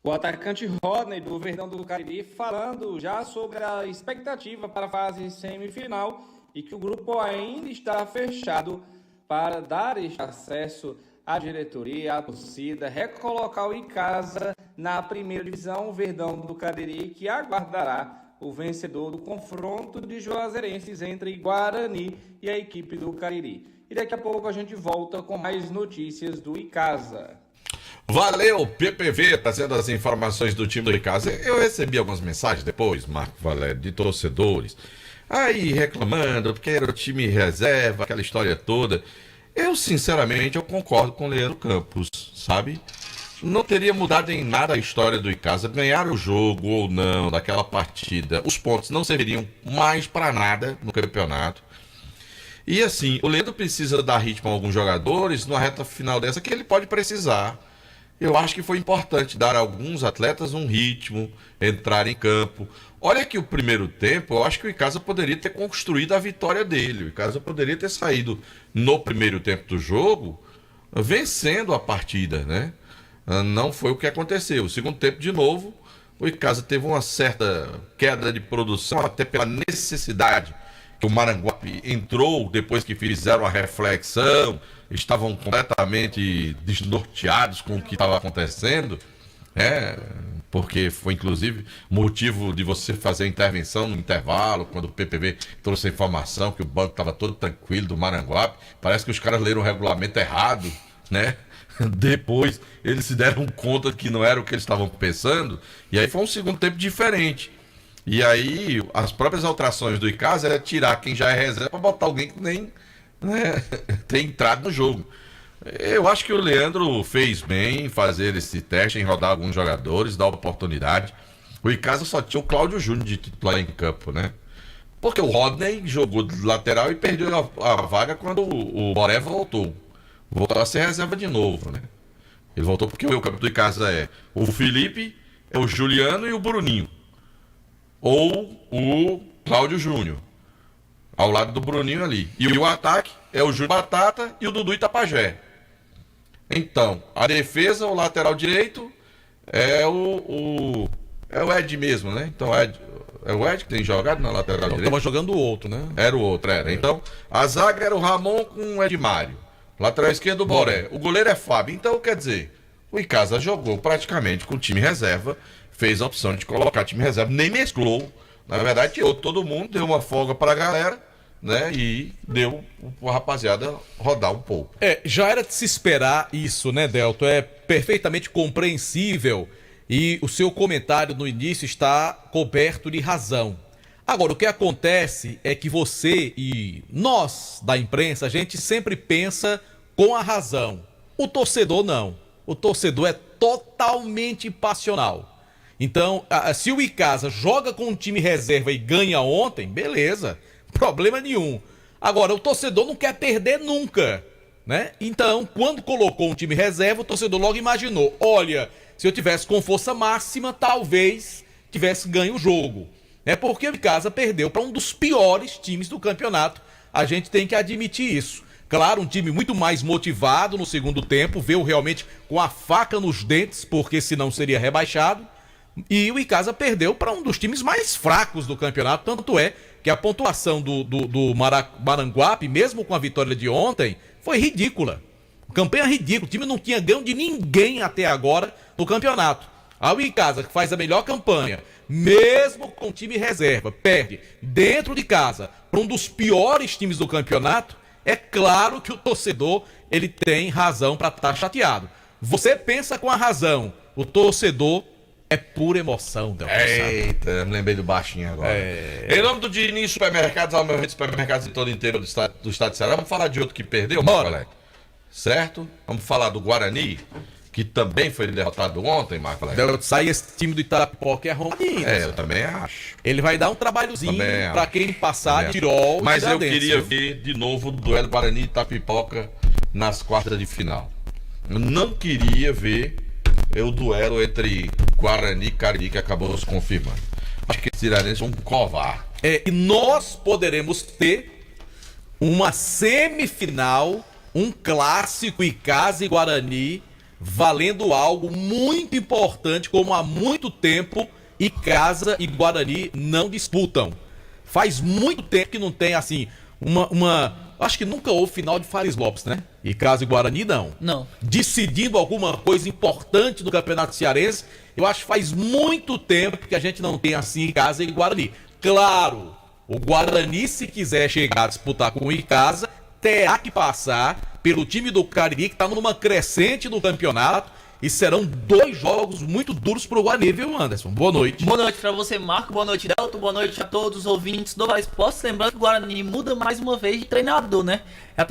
O atacante Rodney do Verdão do Cariri falando já sobre a expectativa para a fase semifinal e que o grupo ainda está fechado para dar este acesso à diretoria, à torcida, recolocar o Icasa na primeira divisão, o Verdão do Cariri, que aguardará o vencedor do confronto de juazeirenses entre Guarani e a equipe do Cariri. E daqui a pouco a gente volta com mais notícias do Icasa. Valeu, PPV, trazendo as informações do time do Icasa. Eu recebi algumas mensagens depois, Marco Valério, de torcedores, aí reclamando, porque era o time reserva, aquela história toda. Eu, sinceramente, eu concordo com o Leandro Campos, sabe? Não teria mudado em nada a história do Icasa, ganhar o jogo ou não daquela partida. Os pontos não serviriam mais para nada no campeonato. E assim, o Leandro precisa dar ritmo a alguns jogadores numa reta final dessa que ele pode precisar. Eu acho que foi importante dar a alguns atletas um ritmo, entrar em campo. Olha que o primeiro tempo, eu acho que o Icasa poderia ter construído a vitória dele. O Icasa poderia ter saído no primeiro tempo do jogo vencendo a partida, né? Não foi o que aconteceu. O segundo tempo, de novo, o Icasa teve uma certa queda de produção, até pela necessidade que o Maranguape entrou depois que fizeram a reflexão, estavam completamente desnorteados com o que estava acontecendo, porque foi inclusive motivo de você fazer a intervenção no intervalo, quando o PPV trouxe a informação que o banco estava todo tranquilo do Maranguape. Parece que os caras leram o regulamento errado, né? Depois eles se deram conta que não era o que eles estavam pensando, e aí foi um segundo tempo diferente. E aí as próprias alterações do Icasa é tirar quem já é reserva para botar alguém que nem tem entrado no jogo. Eu acho que o Leandro fez bem em fazer esse teste, em rodar alguns jogadores, dar oportunidade. O Icasa só tinha o Cláudio Júnior de titular em campo, né? Porque o Rodney jogou de lateral e perdeu a vaga quando o Boré voltou. Voltou a ser reserva de novo, né? Ele voltou porque o campo do Icasa é o Felipe, é o Juliano e o Bruninho. Ou o Cláudio Júnior, ao lado do Bruninho ali. E o ataque é o Júlio Batata e o Dudu Itapajé. Então, a defesa, o lateral direito, é o Ed mesmo, né? Então, é o Ed que tem jogado na lateral direita. Estava jogando o outro, né? Era o outro, era. Então, a zaga era o Ramon com o Edmário. Lateral esquerdo, o Boré. O goleiro é Fábio. Então, quer dizer, o Icasa jogou praticamente com o time reserva, fez a opção de colocar time reserva, nem mesclou. Na verdade, tirou todo mundo, deu uma folga para a galera, né? E deu a rapaziada rodar um pouco. Já era de se esperar isso, né, Delto? É perfeitamente compreensível e o seu comentário no início está coberto de razão. Agora, o que acontece é que você e nós da imprensa, a gente sempre pensa com a razão. O torcedor não. O torcedor é totalmente passional. Então, se o Icasa joga com um time reserva e ganha ontem, beleza, problema nenhum. Agora, o torcedor não quer perder nunca, né? Então, quando colocou um time reserva, o torcedor logo imaginou, olha, se eu tivesse com força máxima, talvez tivesse ganho o jogo. Porque o Icasa perdeu para um dos piores times do campeonato, a gente tem que admitir isso. Claro, um time muito mais motivado no segundo tempo, veio realmente com a faca nos dentes, porque senão seria rebaixado. E o Icasa perdeu para um dos times mais fracos do campeonato, tanto é que a pontuação do Maranguape, mesmo com a vitória de ontem, foi ridícula. Campanha ridícula, o time não tinha ganho de ninguém até agora no campeonato. O Icasa, que faz a melhor campanha, mesmo com time reserva, perde dentro de casa para um dos piores times do campeonato, é claro que o torcedor ele tem razão para estar chateado. Você pensa com a razão, o torcedor é pura emoção, Del. Eita, me lembrei do baixinho agora. Em nome do Diniz Supermercados, ao meu rede de supermercados em todo o interior do estado de Ceará, vamos falar de outro que perdeu, Marco Alex? Certo? Vamos falar do Guarani, que também foi derrotado ontem, Marco Alex. Sai esse time do Itarapipoca é arrumadinho. Eu também acho. Ele vai dar um trabalhozinho pra quem passar de Tirol. Mas eu queria ver de novo o duelo Guarani e Itapipoca nas quartas de final. Eu não queria ver o duelo entre Guarani e Cariri, que acabou se confirmando. Acho que esse Tiradentes é um covarde. E nós poderemos ter uma semifinal, um clássico Icasa e Guarani, valendo algo muito importante, como há muito tempo Icasa e Guarani não disputam. Faz muito tempo que não tem assim acho que nunca houve final de Fares Lopes, né? Icasa e Guarani não. Decidindo alguma coisa importante do Campeonato Cearense, eu acho que faz muito tempo que a gente não tem assim Icasa e Guarani. Claro, o Guarani, se quiser chegar a disputar com o Icasa, terá que passar pelo time do Cariri, que está numa crescente no campeonato, e serão 2 jogos muito duros pro Guarani, viu, Anderson? Boa noite. Boa noite pra você, Marco. Boa noite, Delto. Boa noite a todos os ouvintes do Vale Esportes. Lembrando que o Guarani muda mais uma vez de treinador, né? É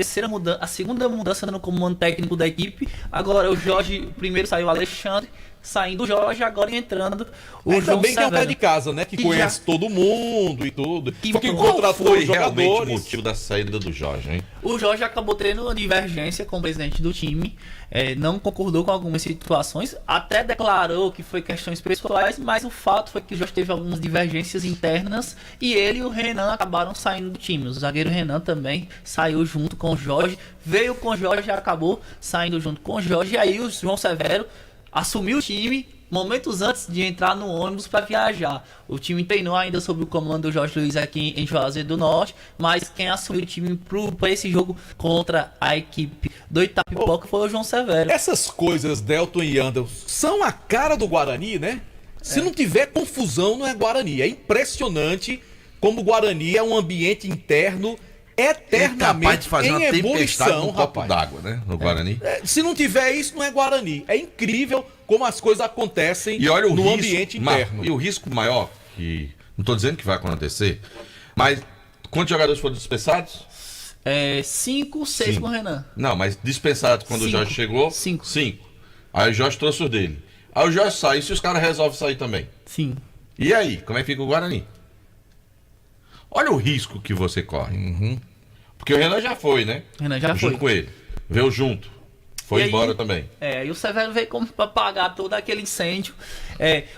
a segunda mudança no comando técnico da equipe. Agora o Jorge, primeiro saiu o Alexandre, saindo o Jorge, agora entrando o João também Severo. Que é um pé de casa, né? Que conhece todo mundo e tudo. Que contratou os realmente o motivo da saída do Jorge, hein? O Jorge acabou tendo uma divergência com o presidente do time, não concordou com algumas situações, até declarou que foi questões pessoais, mas o fato foi que o Jorge teve algumas divergências internas e ele e o Renan acabaram saindo do time. O zagueiro Renan também saiu junto com o Jorge, veio com o Jorge e acabou saindo junto com o Jorge, e aí o João Severo assumiu o time momentos antes de entrar no ônibus para viajar. O time treinou ainda sob o comando do Jorge Luiz aqui em Juazeiro do Norte, mas quem assumiu o time para esse jogo contra a equipe do Itapipoca foi o João Severo. Essas coisas, Delton e Anderson, são a cara do Guarani, né? Se não tiver confusão, não é Guarani. É impressionante como o Guarani é um ambiente interno eternamente capaz de fazer uma tempestade num copo rapaz. d'água, né? No Guarani. Se não tiver isso, não é Guarani. É incrível como as coisas acontecem E olha o no risco, ambiente interno. E o risco maior, que não estou dizendo que vai acontecer, mas quantos jogadores foram dispensados? 5, 6 com o Renan. Não, mas dispensados quando o Cinco. Jorge chegou? 5. Aí o Jorge trouxe os dele. Aí o Jorge sai, e se os caras resolvem sair também? Sim. E aí, como é que fica o Guarani? Olha o risco que você corre. Porque o Renan já foi, né? Renan já junto foi. com ele. Veio junto. Foi E aí, embora também. E o Severo veio como para apagar todo aquele incêndio.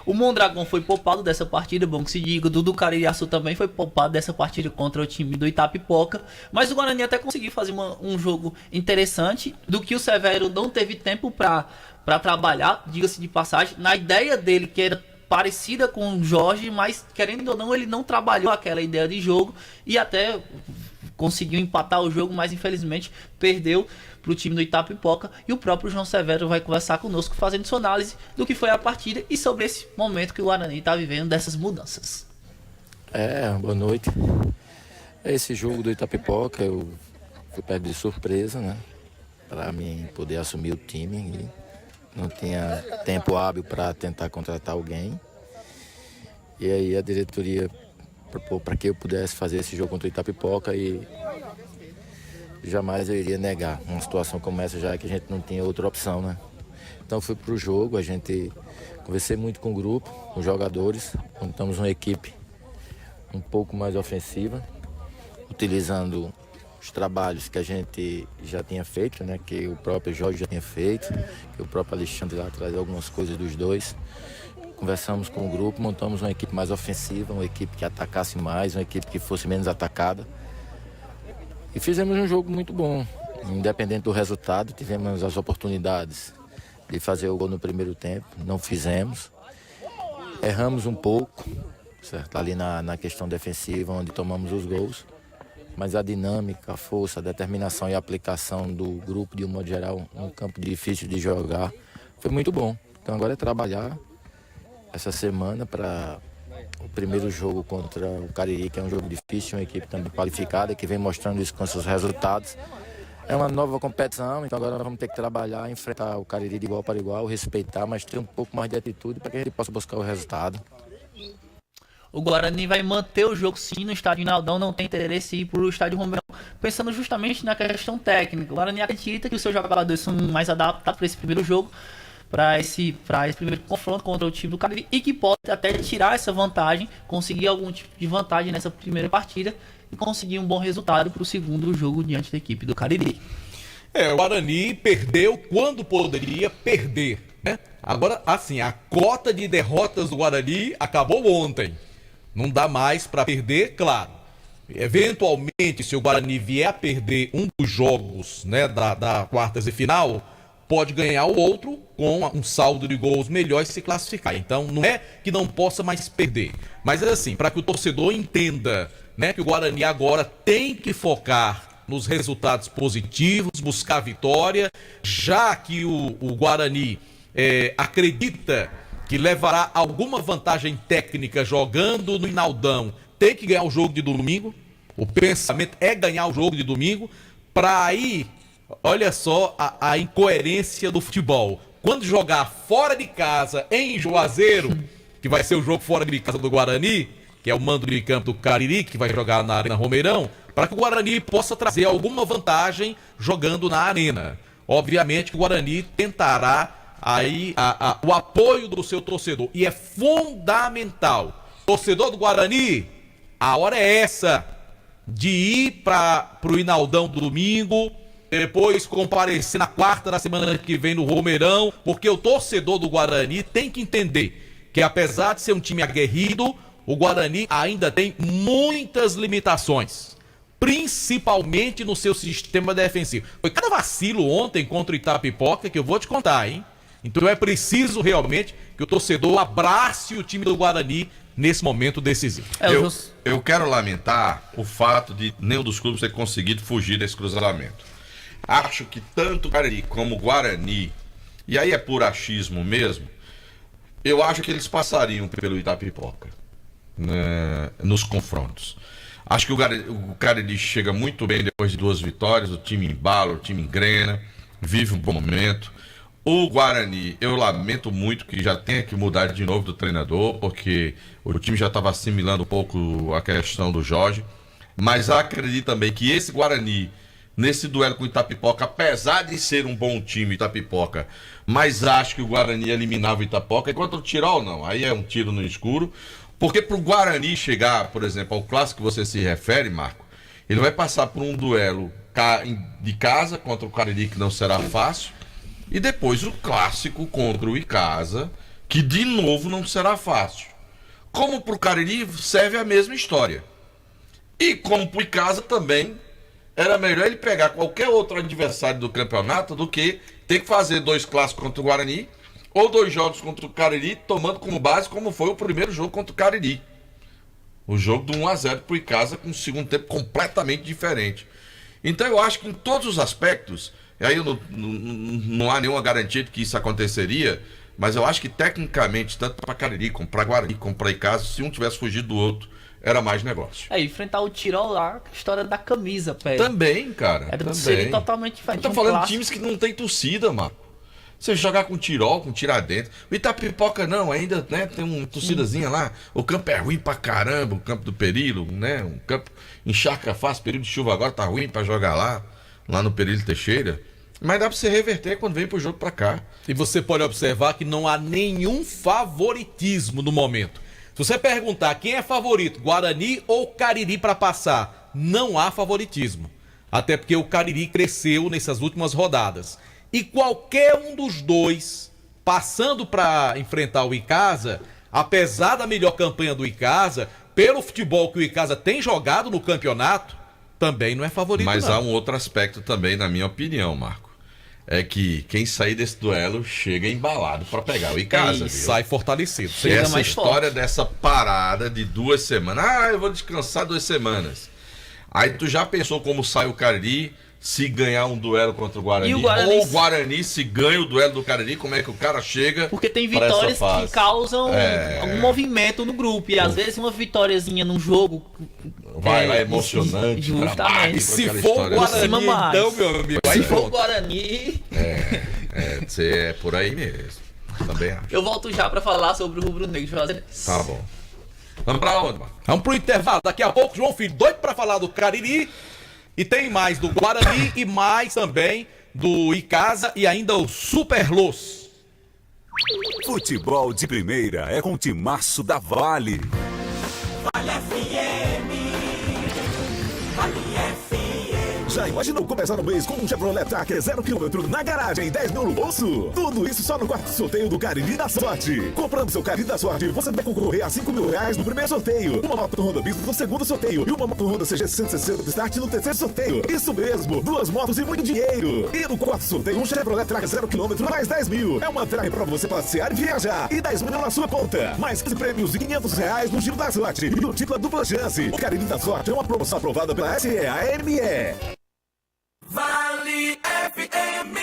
O Mondragão foi poupado dessa partida, bom que se diga. O Dudu Caririaçu também foi poupado dessa partida contra o time do Itapipoca. Mas o Guarani até conseguiu fazer um jogo interessante, do que o Severo não teve tempo para trabalhar, diga-se de passagem, na ideia dele, que era parecida com o Jorge, mas querendo ou não, ele não trabalhou aquela ideia de jogo e até conseguiu empatar o jogo, mas infelizmente perdeu para o time do Itapipoca. E o próprio João Severo vai conversar conosco, fazendo sua análise do que foi a partida e sobre esse momento que o Guarani está vivendo dessas mudanças. Boa noite. Esse jogo do Itapipoca eu fui pego de surpresa, né? Para mim poder assumir o time. E não tinha tempo hábil para tentar contratar alguém. E aí a diretoria propôs para que eu pudesse fazer esse jogo contra o Itapipoca e jamais eu iria negar. Uma situação como essa já que a gente não tinha outra opção, né? Então fui para o jogo, conversei muito com o grupo, com os jogadores, montamos uma equipe um pouco mais ofensiva, utilizando os trabalhos que a gente já tinha feito, né? Que o próprio Jorge já tinha feito, que o próprio Alexandre lá traz algumas coisas dos dois. Conversamos com o grupo, montamos uma equipe mais ofensiva, uma equipe que atacasse mais, uma equipe que fosse menos atacada. E fizemos um jogo muito bom, independente do resultado, tivemos as oportunidades de fazer o gol no primeiro tempo, não fizemos. Erramos um pouco, certo? Ali na questão defensiva, onde tomamos os gols. Mas a dinâmica, a força, a determinação e a aplicação do grupo, de um modo geral, um campo difícil de jogar, foi muito bom. Então agora é trabalhar essa semana para o primeiro jogo contra o Cariri, que é um jogo difícil, uma equipe também qualificada, que vem mostrando isso com seus resultados. É uma nova competição, então agora nós vamos ter que trabalhar, enfrentar o Cariri de igual para igual, respeitar, mas ter um pouco mais de atitude para que a gente possa buscar o resultado. O Guarani vai manter o jogo sim no estádio Inaldão, não tem interesse em ir para o estádio Romeirão, pensando justamente na questão técnica. O Guarani acredita que os seus jogadores são mais adaptados para esse primeiro jogo, para esse primeiro confronto contra o time do Cariri, e que pode até tirar essa vantagem, conseguir algum tipo de vantagem nessa primeira partida e conseguir um bom resultado para o segundo jogo diante da equipe do Cariri. O Guarani perdeu quando poderia perder, né? Agora, assim, a cota de derrotas do Guarani acabou ontem. Não dá mais para perder, claro. Eventualmente, se o Guarani vier a perder um dos jogos, né, da quartas de final, pode ganhar o outro com um saldo de gols melhor e se classificar. Então, não é que não possa mais perder. Mas é assim, para que o torcedor entenda, né, que o Guarani agora tem que focar nos resultados positivos, buscar a vitória, já que o Guarani acredita que levará alguma vantagem técnica jogando no Inaldão, tem que ganhar o jogo de domingo. O pensamento é ganhar o jogo de domingo, para aí, olha só a incoerência do futebol. Quando jogar fora de casa em Juazeiro, que vai ser o jogo fora de casa do Guarani, que é o mando de campo do Cariri, que vai jogar na Arena Romeirão, para que o Guarani possa trazer alguma vantagem jogando na arena. Obviamente que o Guarani tentará aí o apoio do seu torcedor, e é fundamental. Torcedor do Guarani, a hora é essa de ir para o Inaldão do domingo, depois comparecer na quarta da semana que vem no Romeirão, porque o torcedor do Guarani tem que entender que, apesar de ser um time aguerrido, o Guarani ainda tem muitas limitações, principalmente no seu sistema defensivo. Foi cada vacilo ontem contra o Itapipoca que eu vou te contar, hein? Então é preciso realmente que o torcedor abrace o time do Guarani nesse momento decisivo. Eu quero lamentar o fato de nenhum dos clubes ter conseguido fugir desse cruzamento. Acho que tanto o Cariri como o Guarani, e aí é por achismo mesmo, eu acho que eles passariam pelo Itapipoca, né, nos confrontos. Acho que o Cariri chega muito bem depois de 2 vitórias, o time embala, o time engrena, vive um bom momento. O Guarani, eu lamento muito que já tenha que mudar de novo do treinador, porque o time já estava assimilando um pouco a questão do Jorge, mas acredito também que esse Guarani, nesse duelo com o Itapipoca, apesar de ser um bom time Itapipoca, mas acho que o Guarani eliminava o Itapipoca, enquanto o Tirol não, aí é um tiro no escuro, porque para o Guarani chegar, por exemplo, ao clássico que você se refere, Marco, ele vai passar por um duelo de casa contra o Cariri, que não será fácil, e depois o clássico contra o Icasa, que de novo não será fácil. Como para o Cariri serve a mesma história. E como para o Icasa também, era melhor ele pegar qualquer outro adversário do campeonato do que ter que fazer 2 clássicos contra o Guarani ou 2 jogos contra o Cariri, tomando como base como foi o primeiro jogo contra o Cariri. O jogo do 1-0 para o Icasa com um segundo tempo completamente diferente. Então eu acho que em todos os aspectos, e aí não há nenhuma garantia de que isso aconteceria, mas eu acho que tecnicamente, tanto para Cariri como para Guarani, como para Icasa, se um tivesse fugido do outro, era mais negócio. Enfrentar o Tirol lá, história da camisa, pé. Também, cara. Era também. totalmente diferente. Eu tô falando de times que não tem torcida, mano. Você jogar com Tirol, com Tiradentes. O Itapipoca não, ainda, né, tem uma torcidazinha lá. O campo é ruim pra caramba, o campo do Perillo, né? Um campo encharca fácil, período de chuva agora tá ruim pra jogar lá no Perillo Teixeira. Mas dá pra você reverter quando vem pro jogo pra cá. E você pode observar que não há nenhum favoritismo no momento. Se você perguntar quem é favorito, Guarani ou Cariri para passar, não há favoritismo. Até porque o Cariri cresceu nessas últimas rodadas. E qualquer um dos dois, passando para enfrentar o Icasa, apesar da melhor campanha do Icasa, pelo futebol que o Icasa tem jogado no campeonato, também não é favorito. Mas não. há um outro aspecto também, na minha opinião, Marco. É que quem sair desse duelo chega embalado para pegar o Icasa. Sai fortalecido. E essa história dessa parada de 2 semanas. Eu vou descansar 2 semanas. Aí tu já pensou como sai o Cariri se ganhar um duelo contra o Guarani? Ou o Guarani se ganha o duelo do Cariri, como é que o cara chega? Porque tem vitórias que causam algum movimento no grupo. E às vezes uma vitóriazinha num jogo vai emocionante. Justamente. E se for o Guarani, então, meu amigo, se for o Guarani... É por aí mesmo. Também acho. Eu volto já pra falar sobre o Rubro Negro. Tá bom. Vamos pra onde, mano? Vamos pro intervalo. Daqui a pouco, João Filho, doido pra falar do Cariri. E tem mais do Guarani e mais também do Icasa e ainda o Superluz. Futebol de primeira é com o timaço da Vale. Vale FM. Vale FM. Já imaginou começar o mês com um Chevrolet Tracker 0 km na garagem e 10 mil no bolso? Tudo isso só no 4º sorteio do Cariri da Sorte. Comprando seu Cariri da Sorte, você vai concorrer a 5 mil reais no primeiro sorteio, uma moto Honda Bis no segundo sorteio e uma moto Honda CG 160 do Start no terceiro sorteio. Isso mesmo, 2 motos e muito dinheiro. E no 4º sorteio, um Chevrolet Tracker 0 km mais 10 mil. É uma Tracker pra você passear e viajar. E 10 mil na sua conta. Mais 15 prêmios e 500 reais no Giro da Sorte. E o título é dupla chance. O Cariri da Sorte é uma promoção aprovada pela SEAME. Vale FM.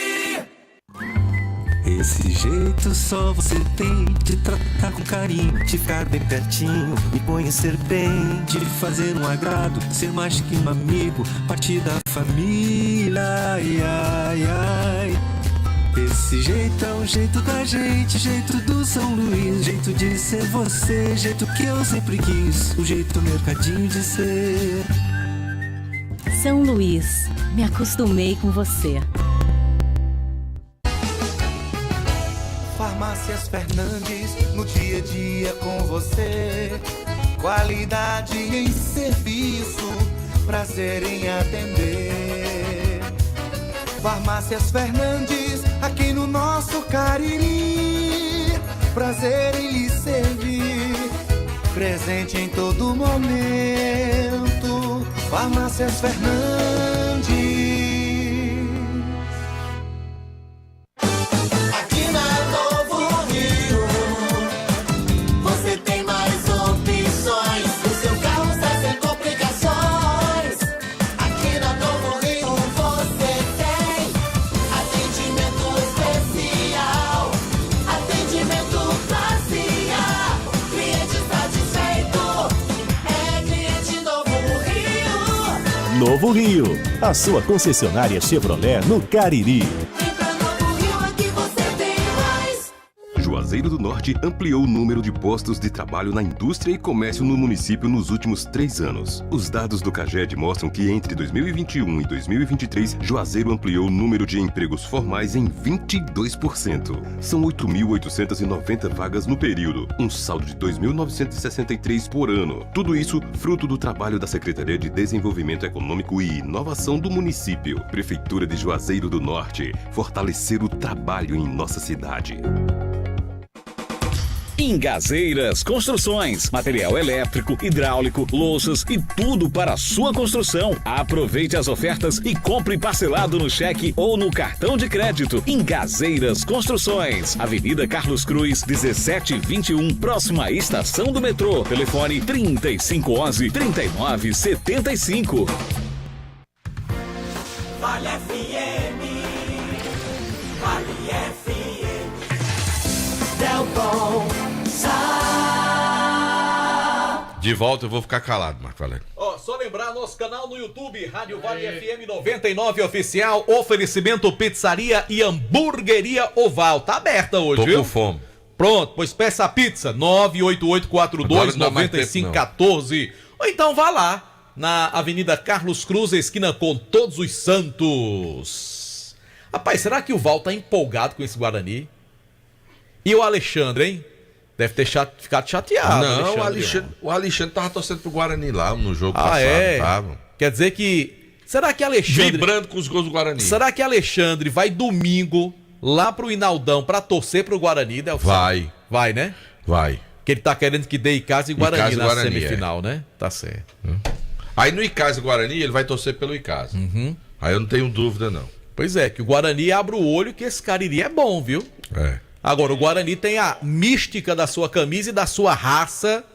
Esse jeito só você tem de tratar com carinho, de ficar bem pertinho, me conhecer bem, de fazer um agrado, ser mais que um amigo, parte da família. Ai, ai, ai. Esse jeito é o jeito da gente, jeito do São Luís, jeito de ser você, jeito que eu sempre quis, o jeito mercadinho de ser. São Luís, me acostumei com você. Farmácias Fernandes, no dia a dia com você. Qualidade em serviço, prazer em atender. Farmácias Fernandes, aqui no nosso Cariri. Prazer em lhe servir, presente em todo momento. Farmácias Fernandes. Aqui na Novo Rio, a sua concessionária Chevrolet no Cariri. Juazeiro do Norte ampliou o número de postos de trabalho na indústria e comércio no município nos últimos 3 anos. Os dados do CAGED mostram que entre 2021 e 2023, Juazeiro ampliou o número de empregos formais em 22%. São 8.890 vagas no período, um saldo de 2.963 por ano. Tudo isso fruto do trabalho da Secretaria de Desenvolvimento Econômico e Inovação do município. Prefeitura de Juazeiro do Norte, fortalecer o trabalho em nossa cidade. Ingazeiras Construções, material elétrico, hidráulico, louças e tudo para a sua construção. Aproveite as ofertas e compre parcelado no cheque ou no cartão de crédito. Ingazeiras Construções, Avenida Carlos Cruz, 1721, próxima à estação do metrô. Telefone 3511-3975. Vale FM, Vale FM, Delton De volta eu vou ficar calado, Marco Valério. Só lembrar nosso canal no YouTube, Rádio Vale FM 99 Oficial, oferecimento Pizzaria e Hamburgueria Oval. Tá aberta hoje, viu? Tô com fome. Pronto, pois peça a pizza, 98842-9514. Ou então vá lá, na Avenida Carlos Cruz, esquina com Todos os Santos. Rapaz, será que o Val tá empolgado com esse Guarani? E o Alexandre, hein? Deve ter ficado chateado. Não, o Alexandre tava torcendo pro Guarani lá no jogo passado. Tava. Quer dizer que... Será que Alexandre... Vibrando com os gols do Guarani. Será que Alexandre vai domingo lá pro Inaldão pra torcer pro Guarani, Delfim? Vai. Vai, né? Vai. Que ele tá querendo que dê Icasa e Guarani na semifinal, né? Tá certo. Aí no Icasa e Guarani ele vai torcer pelo Icasa. Aí eu não tenho dúvida, não. Pois é, que o Guarani abre o olho que esse Cariri é bom, viu? É. Agora, o Guarani tem a mística da sua camisa e da sua raça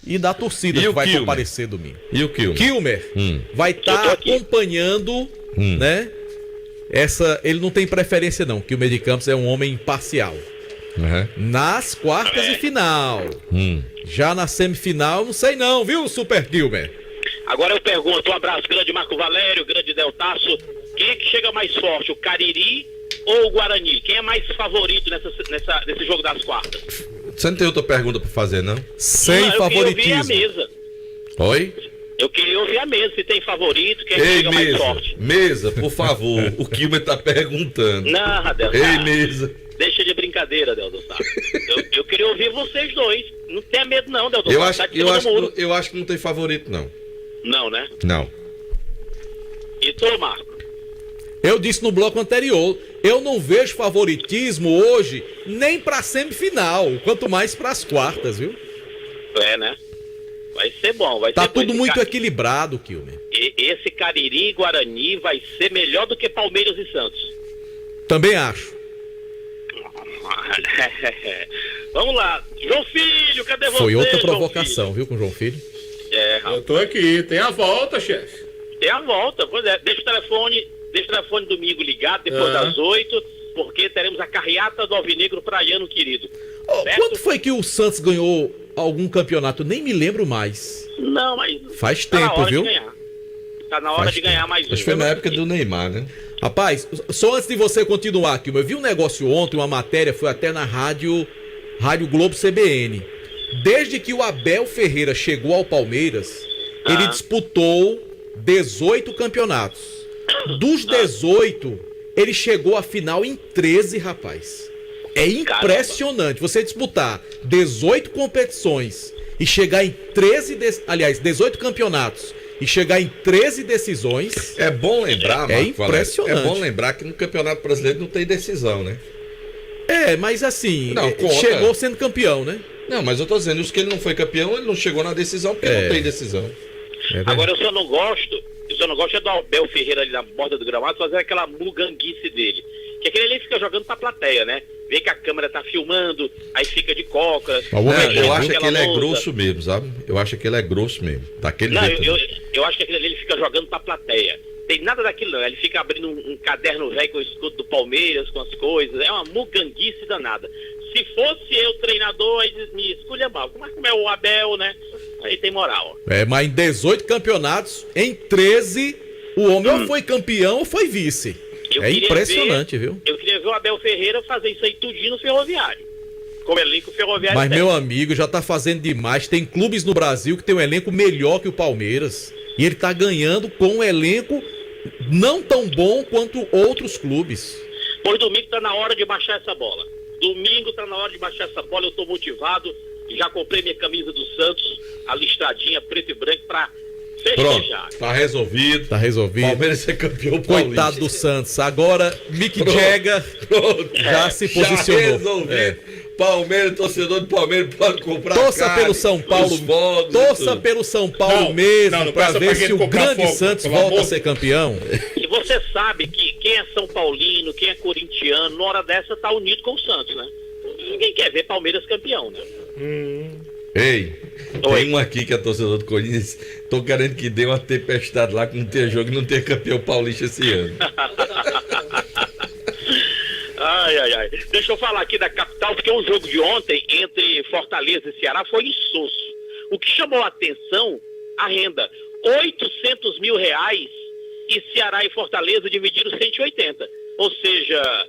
e da torcida que vai comparecer domingo. E o Kilmer? Kilmer vai estar acompanhando, né? Ele não tem preferência, não. Kilmer de Campos é um homem imparcial. Nas quartas e final. Já na semifinal, não sei não, viu, Super Kilmer? Agora eu pergunto, um abraço grande Marco Valério, grande Deltaço. Quem é que chega mais forte, o Cariri ou o Guarani? Quem é mais favorito nesse jogo das quartas? Você não tem outra pergunta pra fazer, não? Sem favoritismo. Eu queria ouvir a mesa. Oi? Eu queria ouvir a mesa, se tem favorito, quem é que chega mais forte. Mesa, por favor, o Kilmer tá perguntando. Não, Delta. Ei, mesa. Deixa de brincadeira, Delta. Eu queria ouvir vocês dois. Não tenha medo não, Delta. Eu acho que não tem favorito, não. Não, né? Não. E tu, Marco? Eu disse no bloco anterior, eu não vejo favoritismo hoje nem pra semifinal, quanto mais pras quartas, viu? É, né? Vai ser bom. Tá tudo muito equilibrado, Kilmer. Esse Cariri e Guarani vai ser melhor do que Palmeiras e Santos. Também acho. Vamos lá. João Filho, cadê você? Foi outra provocação, viu, com o João Filho? Eu tô aqui. Tem a volta, chefe. Tem a volta. Pois é. Deixa o telefone domingo ligado, depois das 8, porque teremos a carreata do Alvinegro Praiano, querido. Quando foi que o Santos ganhou algum campeonato? Nem me lembro mais. Não, mas... Faz tempo, viu? Tá na hora de ganhar mais um. Acho que foi na época do Neymar, né? Rapaz, só antes de você continuar aqui, eu vi um negócio ontem, uma matéria, foi até na Rádio Globo CBN. Desde que o Abel Ferreira chegou ao Palmeiras, ele disputou 18 campeonatos. Dos 18, ele chegou à final em 13, rapaz. É impressionante. Você disputar 18 competições e chegar em 18 campeonatos e chegar em 13 decisões. É bom lembrar, Marco, é impressionante. É bom lembrar que no Campeonato Brasileiro não tem decisão, né? Mas assim, chegou sendo campeão, né? Não, mas eu tô dizendo, os que ele não foi campeão, ele não chegou na decisão porque não tem decisão. Agora eu só não gosto do Abel Ferreira ali na borda do gramado fazer aquela muganguice dele. Que aquele ali fica jogando pra plateia, né? Vê que a câmera tá filmando, aí fica de coca. Eu acho que ele é grosso mesmo, sabe? Eu acho que ele é grosso mesmo. Daquele jeito. Eu acho que aquele ali ele fica jogando pra plateia. Tem nada daquilo não. Ele fica abrindo um caderno velho com o escudo do Palmeiras, com as coisas. É uma muganguice danada. Se fosse eu treinador, aí me esculhambava. Mas como é o Abel, né? Aí tem moral. Mas em 18 campeonatos, em 13, o homem ou foi campeão ou foi vice. É impressionante, viu? Eu queria ver o Abel Ferreira fazer isso aí tudinho no Ferroviário. Com o elenco Ferroviário. Mas, meu amigo, já tá fazendo demais. Tem clubes no Brasil que tem um elenco melhor que o Palmeiras. E ele tá ganhando com um elenco não tão bom quanto outros clubes. Pois domingo tá na hora de baixar essa bola. Domingo tá na hora de baixar essa bola. Eu tô motivado. Já comprei minha camisa do Santos, a listradinha preto e branco pra festejar. Pronto, tá resolvido. Tá resolvido. Palmeiras ser campeão paulista. Coitado do Santos. Agora, Mick Jagger já se posicionou. Já resolvido. Palmeiras, torcedor do Palmeiras pode comprar. Torça pelo São Paulo. Torça pelo São Paulo mesmo, pra ver se o grande Santos volta a ser campeão. E você sabe que quem é São Paulino, quem é corintiano, na hora dessa tá unido com o Santos, né? Ninguém quer ver Palmeiras campeão, né? Ei, tem um aqui que é torcedor do Corinthians. Tô querendo que dê uma tempestade lá, que não ter jogo e não ter campeão paulista esse ano. Ai. Deixa eu falar aqui da capital, porque o jogo de ontem entre Fortaleza e Ceará foi insosso. O que chamou a atenção, a renda, R$800 mil e Ceará e Fortaleza dividiram 180. Ou seja,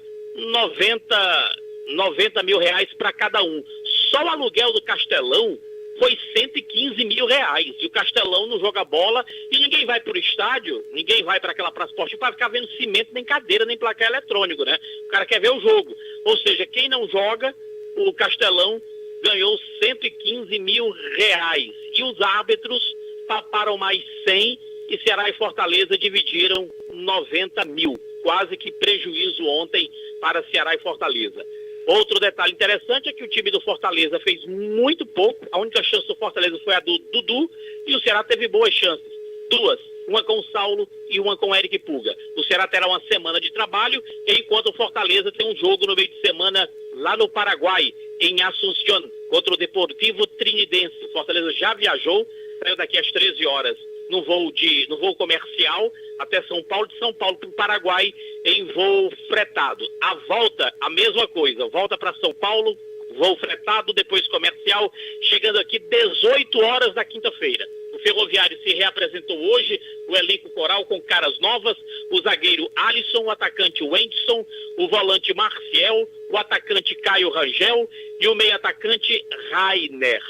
90 mil reais para cada um. Só o aluguel do Castelão foi 115 mil reais. E o Castelão não joga bola e ninguém vai pro estádio, ninguém vai para aquela praça esportiva para ficar vendo cimento, nem cadeira, nem placar eletrônico, né? O cara quer ver o jogo. Ou seja, quem não joga, o Castelão ganhou 115 mil reais. E os árbitros paparam mais 100 e Ceará e Fortaleza dividiram 90 mil. Quase que prejuízo ontem para Ceará e Fortaleza. Outro detalhe interessante é que o time do Fortaleza fez muito pouco. A única chance do Fortaleza foi a do Dudu e o Ceará teve boas chances. Duas, uma com o Saulo e uma com o Eric Puga. O Ceará terá uma semana de trabalho, enquanto o Fortaleza tem um jogo no meio de semana lá no Paraguai, em Assunción, contra o Deportivo Trinidense. O Fortaleza já viajou, saiu daqui às 13 horas no voo comercial até São Paulo, de São Paulo para o Paraguai em voo fretado. A volta, a mesma coisa, volta para São Paulo, voo fretado, depois comercial, chegando aqui 18 horas da quinta-feira. O Ferroviário se reapresentou hoje, o elenco coral com caras novas, o zagueiro Alisson, o atacante Wendson, o volante Marcial, o atacante Caio Rangel e o meio-atacante Rainer.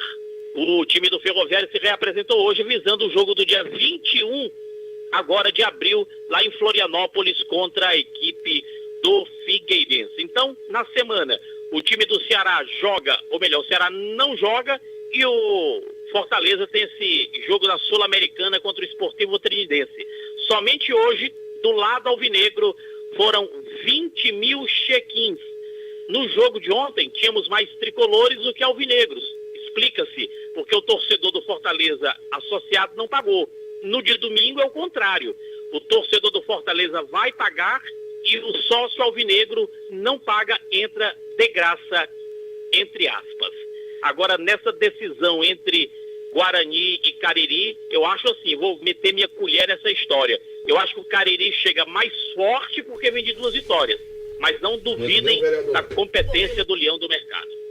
O time do Ferroviário se reapresentou hoje visando o jogo do dia 21 agora de abril, lá em Florianópolis, contra a equipe do Figueirense. Então, na semana, o time do Ceará joga, ou melhor, o Ceará não joga, e o Fortaleza tem esse jogo da Sul-Americana contra o Esportivo Trinidense. Somente hoje, do lado alvinegro, foram 20 mil check-ins. No jogo de ontem, tínhamos mais tricolores do que alvinegros. Explica-se, porque o torcedor do Fortaleza associado não pagou. No dia domingo é o contrário. O torcedor do Fortaleza vai pagar e o sócio alvinegro não paga, entra de graça, entre aspas. Agora, nessa decisão entre Guarani e Cariri, eu acho assim, vou meter minha colher nessa história. Eu acho que o Cariri chega mais forte porque vem de 2 vitórias. Mas não duvidem da competência do Leão do Mercado.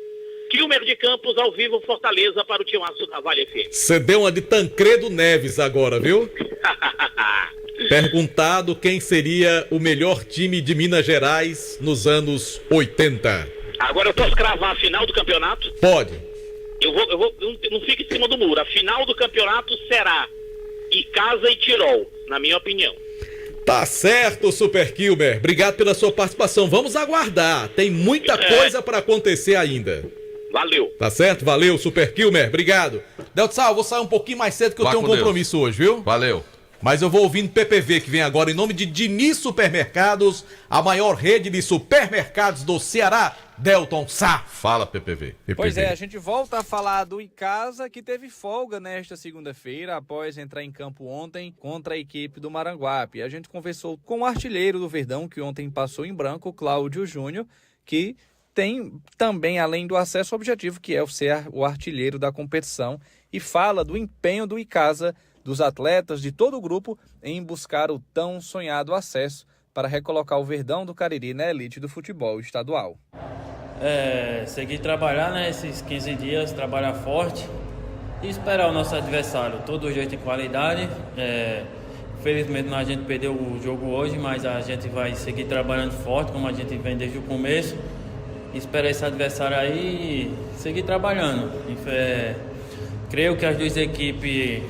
Kilmer de Campos, ao vivo, Fortaleza para o timaço da Vale FM. Você deu uma de Tancredo Neves agora, viu? Perguntado quem seria o melhor time de Minas Gerais nos anos 80. Agora eu posso cravar a final do campeonato? Pode. Eu não fico em cima do muro. A final do campeonato será Icasa e Tirol, na minha opinião. Tá certo, Super Kilmer. Obrigado pela sua participação. Vamos aguardar. Tem muita coisa para acontecer ainda. Valeu. Tá certo? Valeu, Super Kilmer. Obrigado. Deltsal, vou sair um pouquinho mais cedo que eu tenho um compromisso hoje, viu? Valeu. Mas eu vou ouvindo PPV, que vem agora em nome de Diniz Supermercados, a maior rede de supermercados do Ceará. Delton Sá. Fala, PPV. Pois é, a gente volta a falar do Icasa, que teve folga nesta segunda-feira, após entrar em campo ontem contra a equipe do Maranguape. A gente conversou com o artilheiro do Verdão, que ontem passou em branco, Cláudio Júnior, que tem também, além do acesso, o objetivo que é ser o artilheiro da competição, e fala do empenho do Icasa, dos atletas de todo o grupo, em buscar o tão sonhado acesso para recolocar o Verdão do Cariri na elite do futebol estadual. Seguir trabalhar, né, esses 15 dias, trabalhar forte e esperar o nosso adversário. Todos os dois têm qualidade, Infelizmente a gente perdeu o jogo hoje, mas a gente vai seguir trabalhando forte, como a gente vem desde o começo. Esperar esse adversário aí e seguir trabalhando. Creio que as duas equipes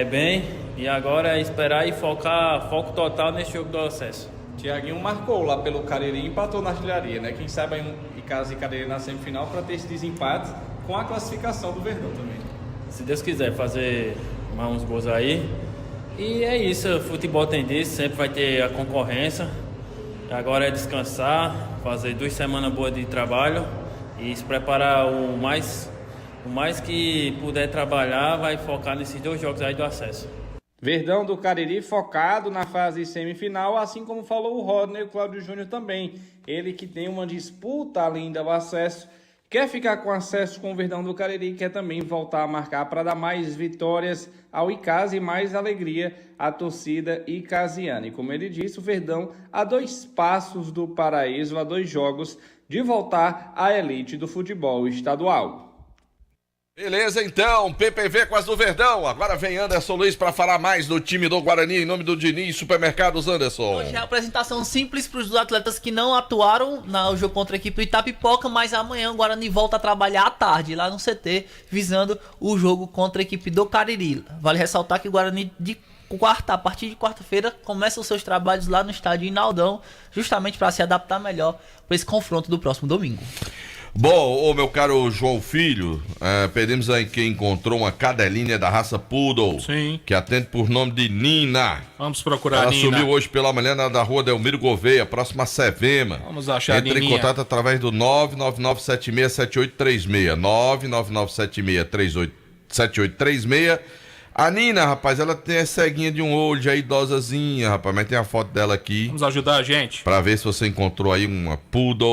bem, e agora é esperar e foco total nesse jogo do acesso. Tiaguinho marcou lá pelo Cariri e empatou na artilharia, né? Quem sabe aí Icasa e Cariri na semifinal para ter esse desempate com a classificação do Verdão também. Se Deus quiser fazer mais uns gols aí. E é isso, futebol tem disso, sempre vai ter a concorrência. Agora é descansar, fazer 2 semanas boas de trabalho e se preparar o mais que puder trabalhar, vai focar nesses 2 jogos aí do acesso. Verdão do Cariri focado na fase semifinal, assim como falou o Rodney e o Cláudio Júnior também. Ele que tem uma disputa além do acesso, quer ficar com acesso com o Verdão do Cariri, quer também voltar a marcar para dar mais vitórias ao Icasa e mais alegria à torcida icasiana. E como ele disse, o Verdão a 2 passos do paraíso, a 2 jogos de voltar à elite do futebol estadual. Beleza, então, PPV com as do Verdão. Agora vem Anderson Luiz para falar mais do time do Guarani, em nome do Diniz Supermercados. Anderson. Hoje é a apresentação simples para os atletas que não atuaram no jogo contra a equipe do Itapipoca, mas amanhã o Guarani volta a trabalhar à tarde, lá no CT, visando o jogo contra a equipe do Cariri. Vale ressaltar que o Guarani a partir de quarta-feira, começa os seus trabalhos lá no estádio Inaldão, justamente para se adaptar melhor para esse confronto do próximo domingo. Bom, meu caro João Filho, perdemos aí quem encontrou uma cadelinha da raça Poodle. Sim. Que atende por nome de Nina. Vamos procurar a Nina. Ela subiu hoje pela manhã da rua Delmiro Gouveia, próxima a Sevema. Vamos achar a Nininha. Entre em contato através do 999767836. 999767836. A Nina, rapaz, ela tem a ceguinha de um olho, já idosazinha, rapaz, mas tem a foto dela aqui. Vamos ajudar a gente. Pra ver se você encontrou aí uma Poodle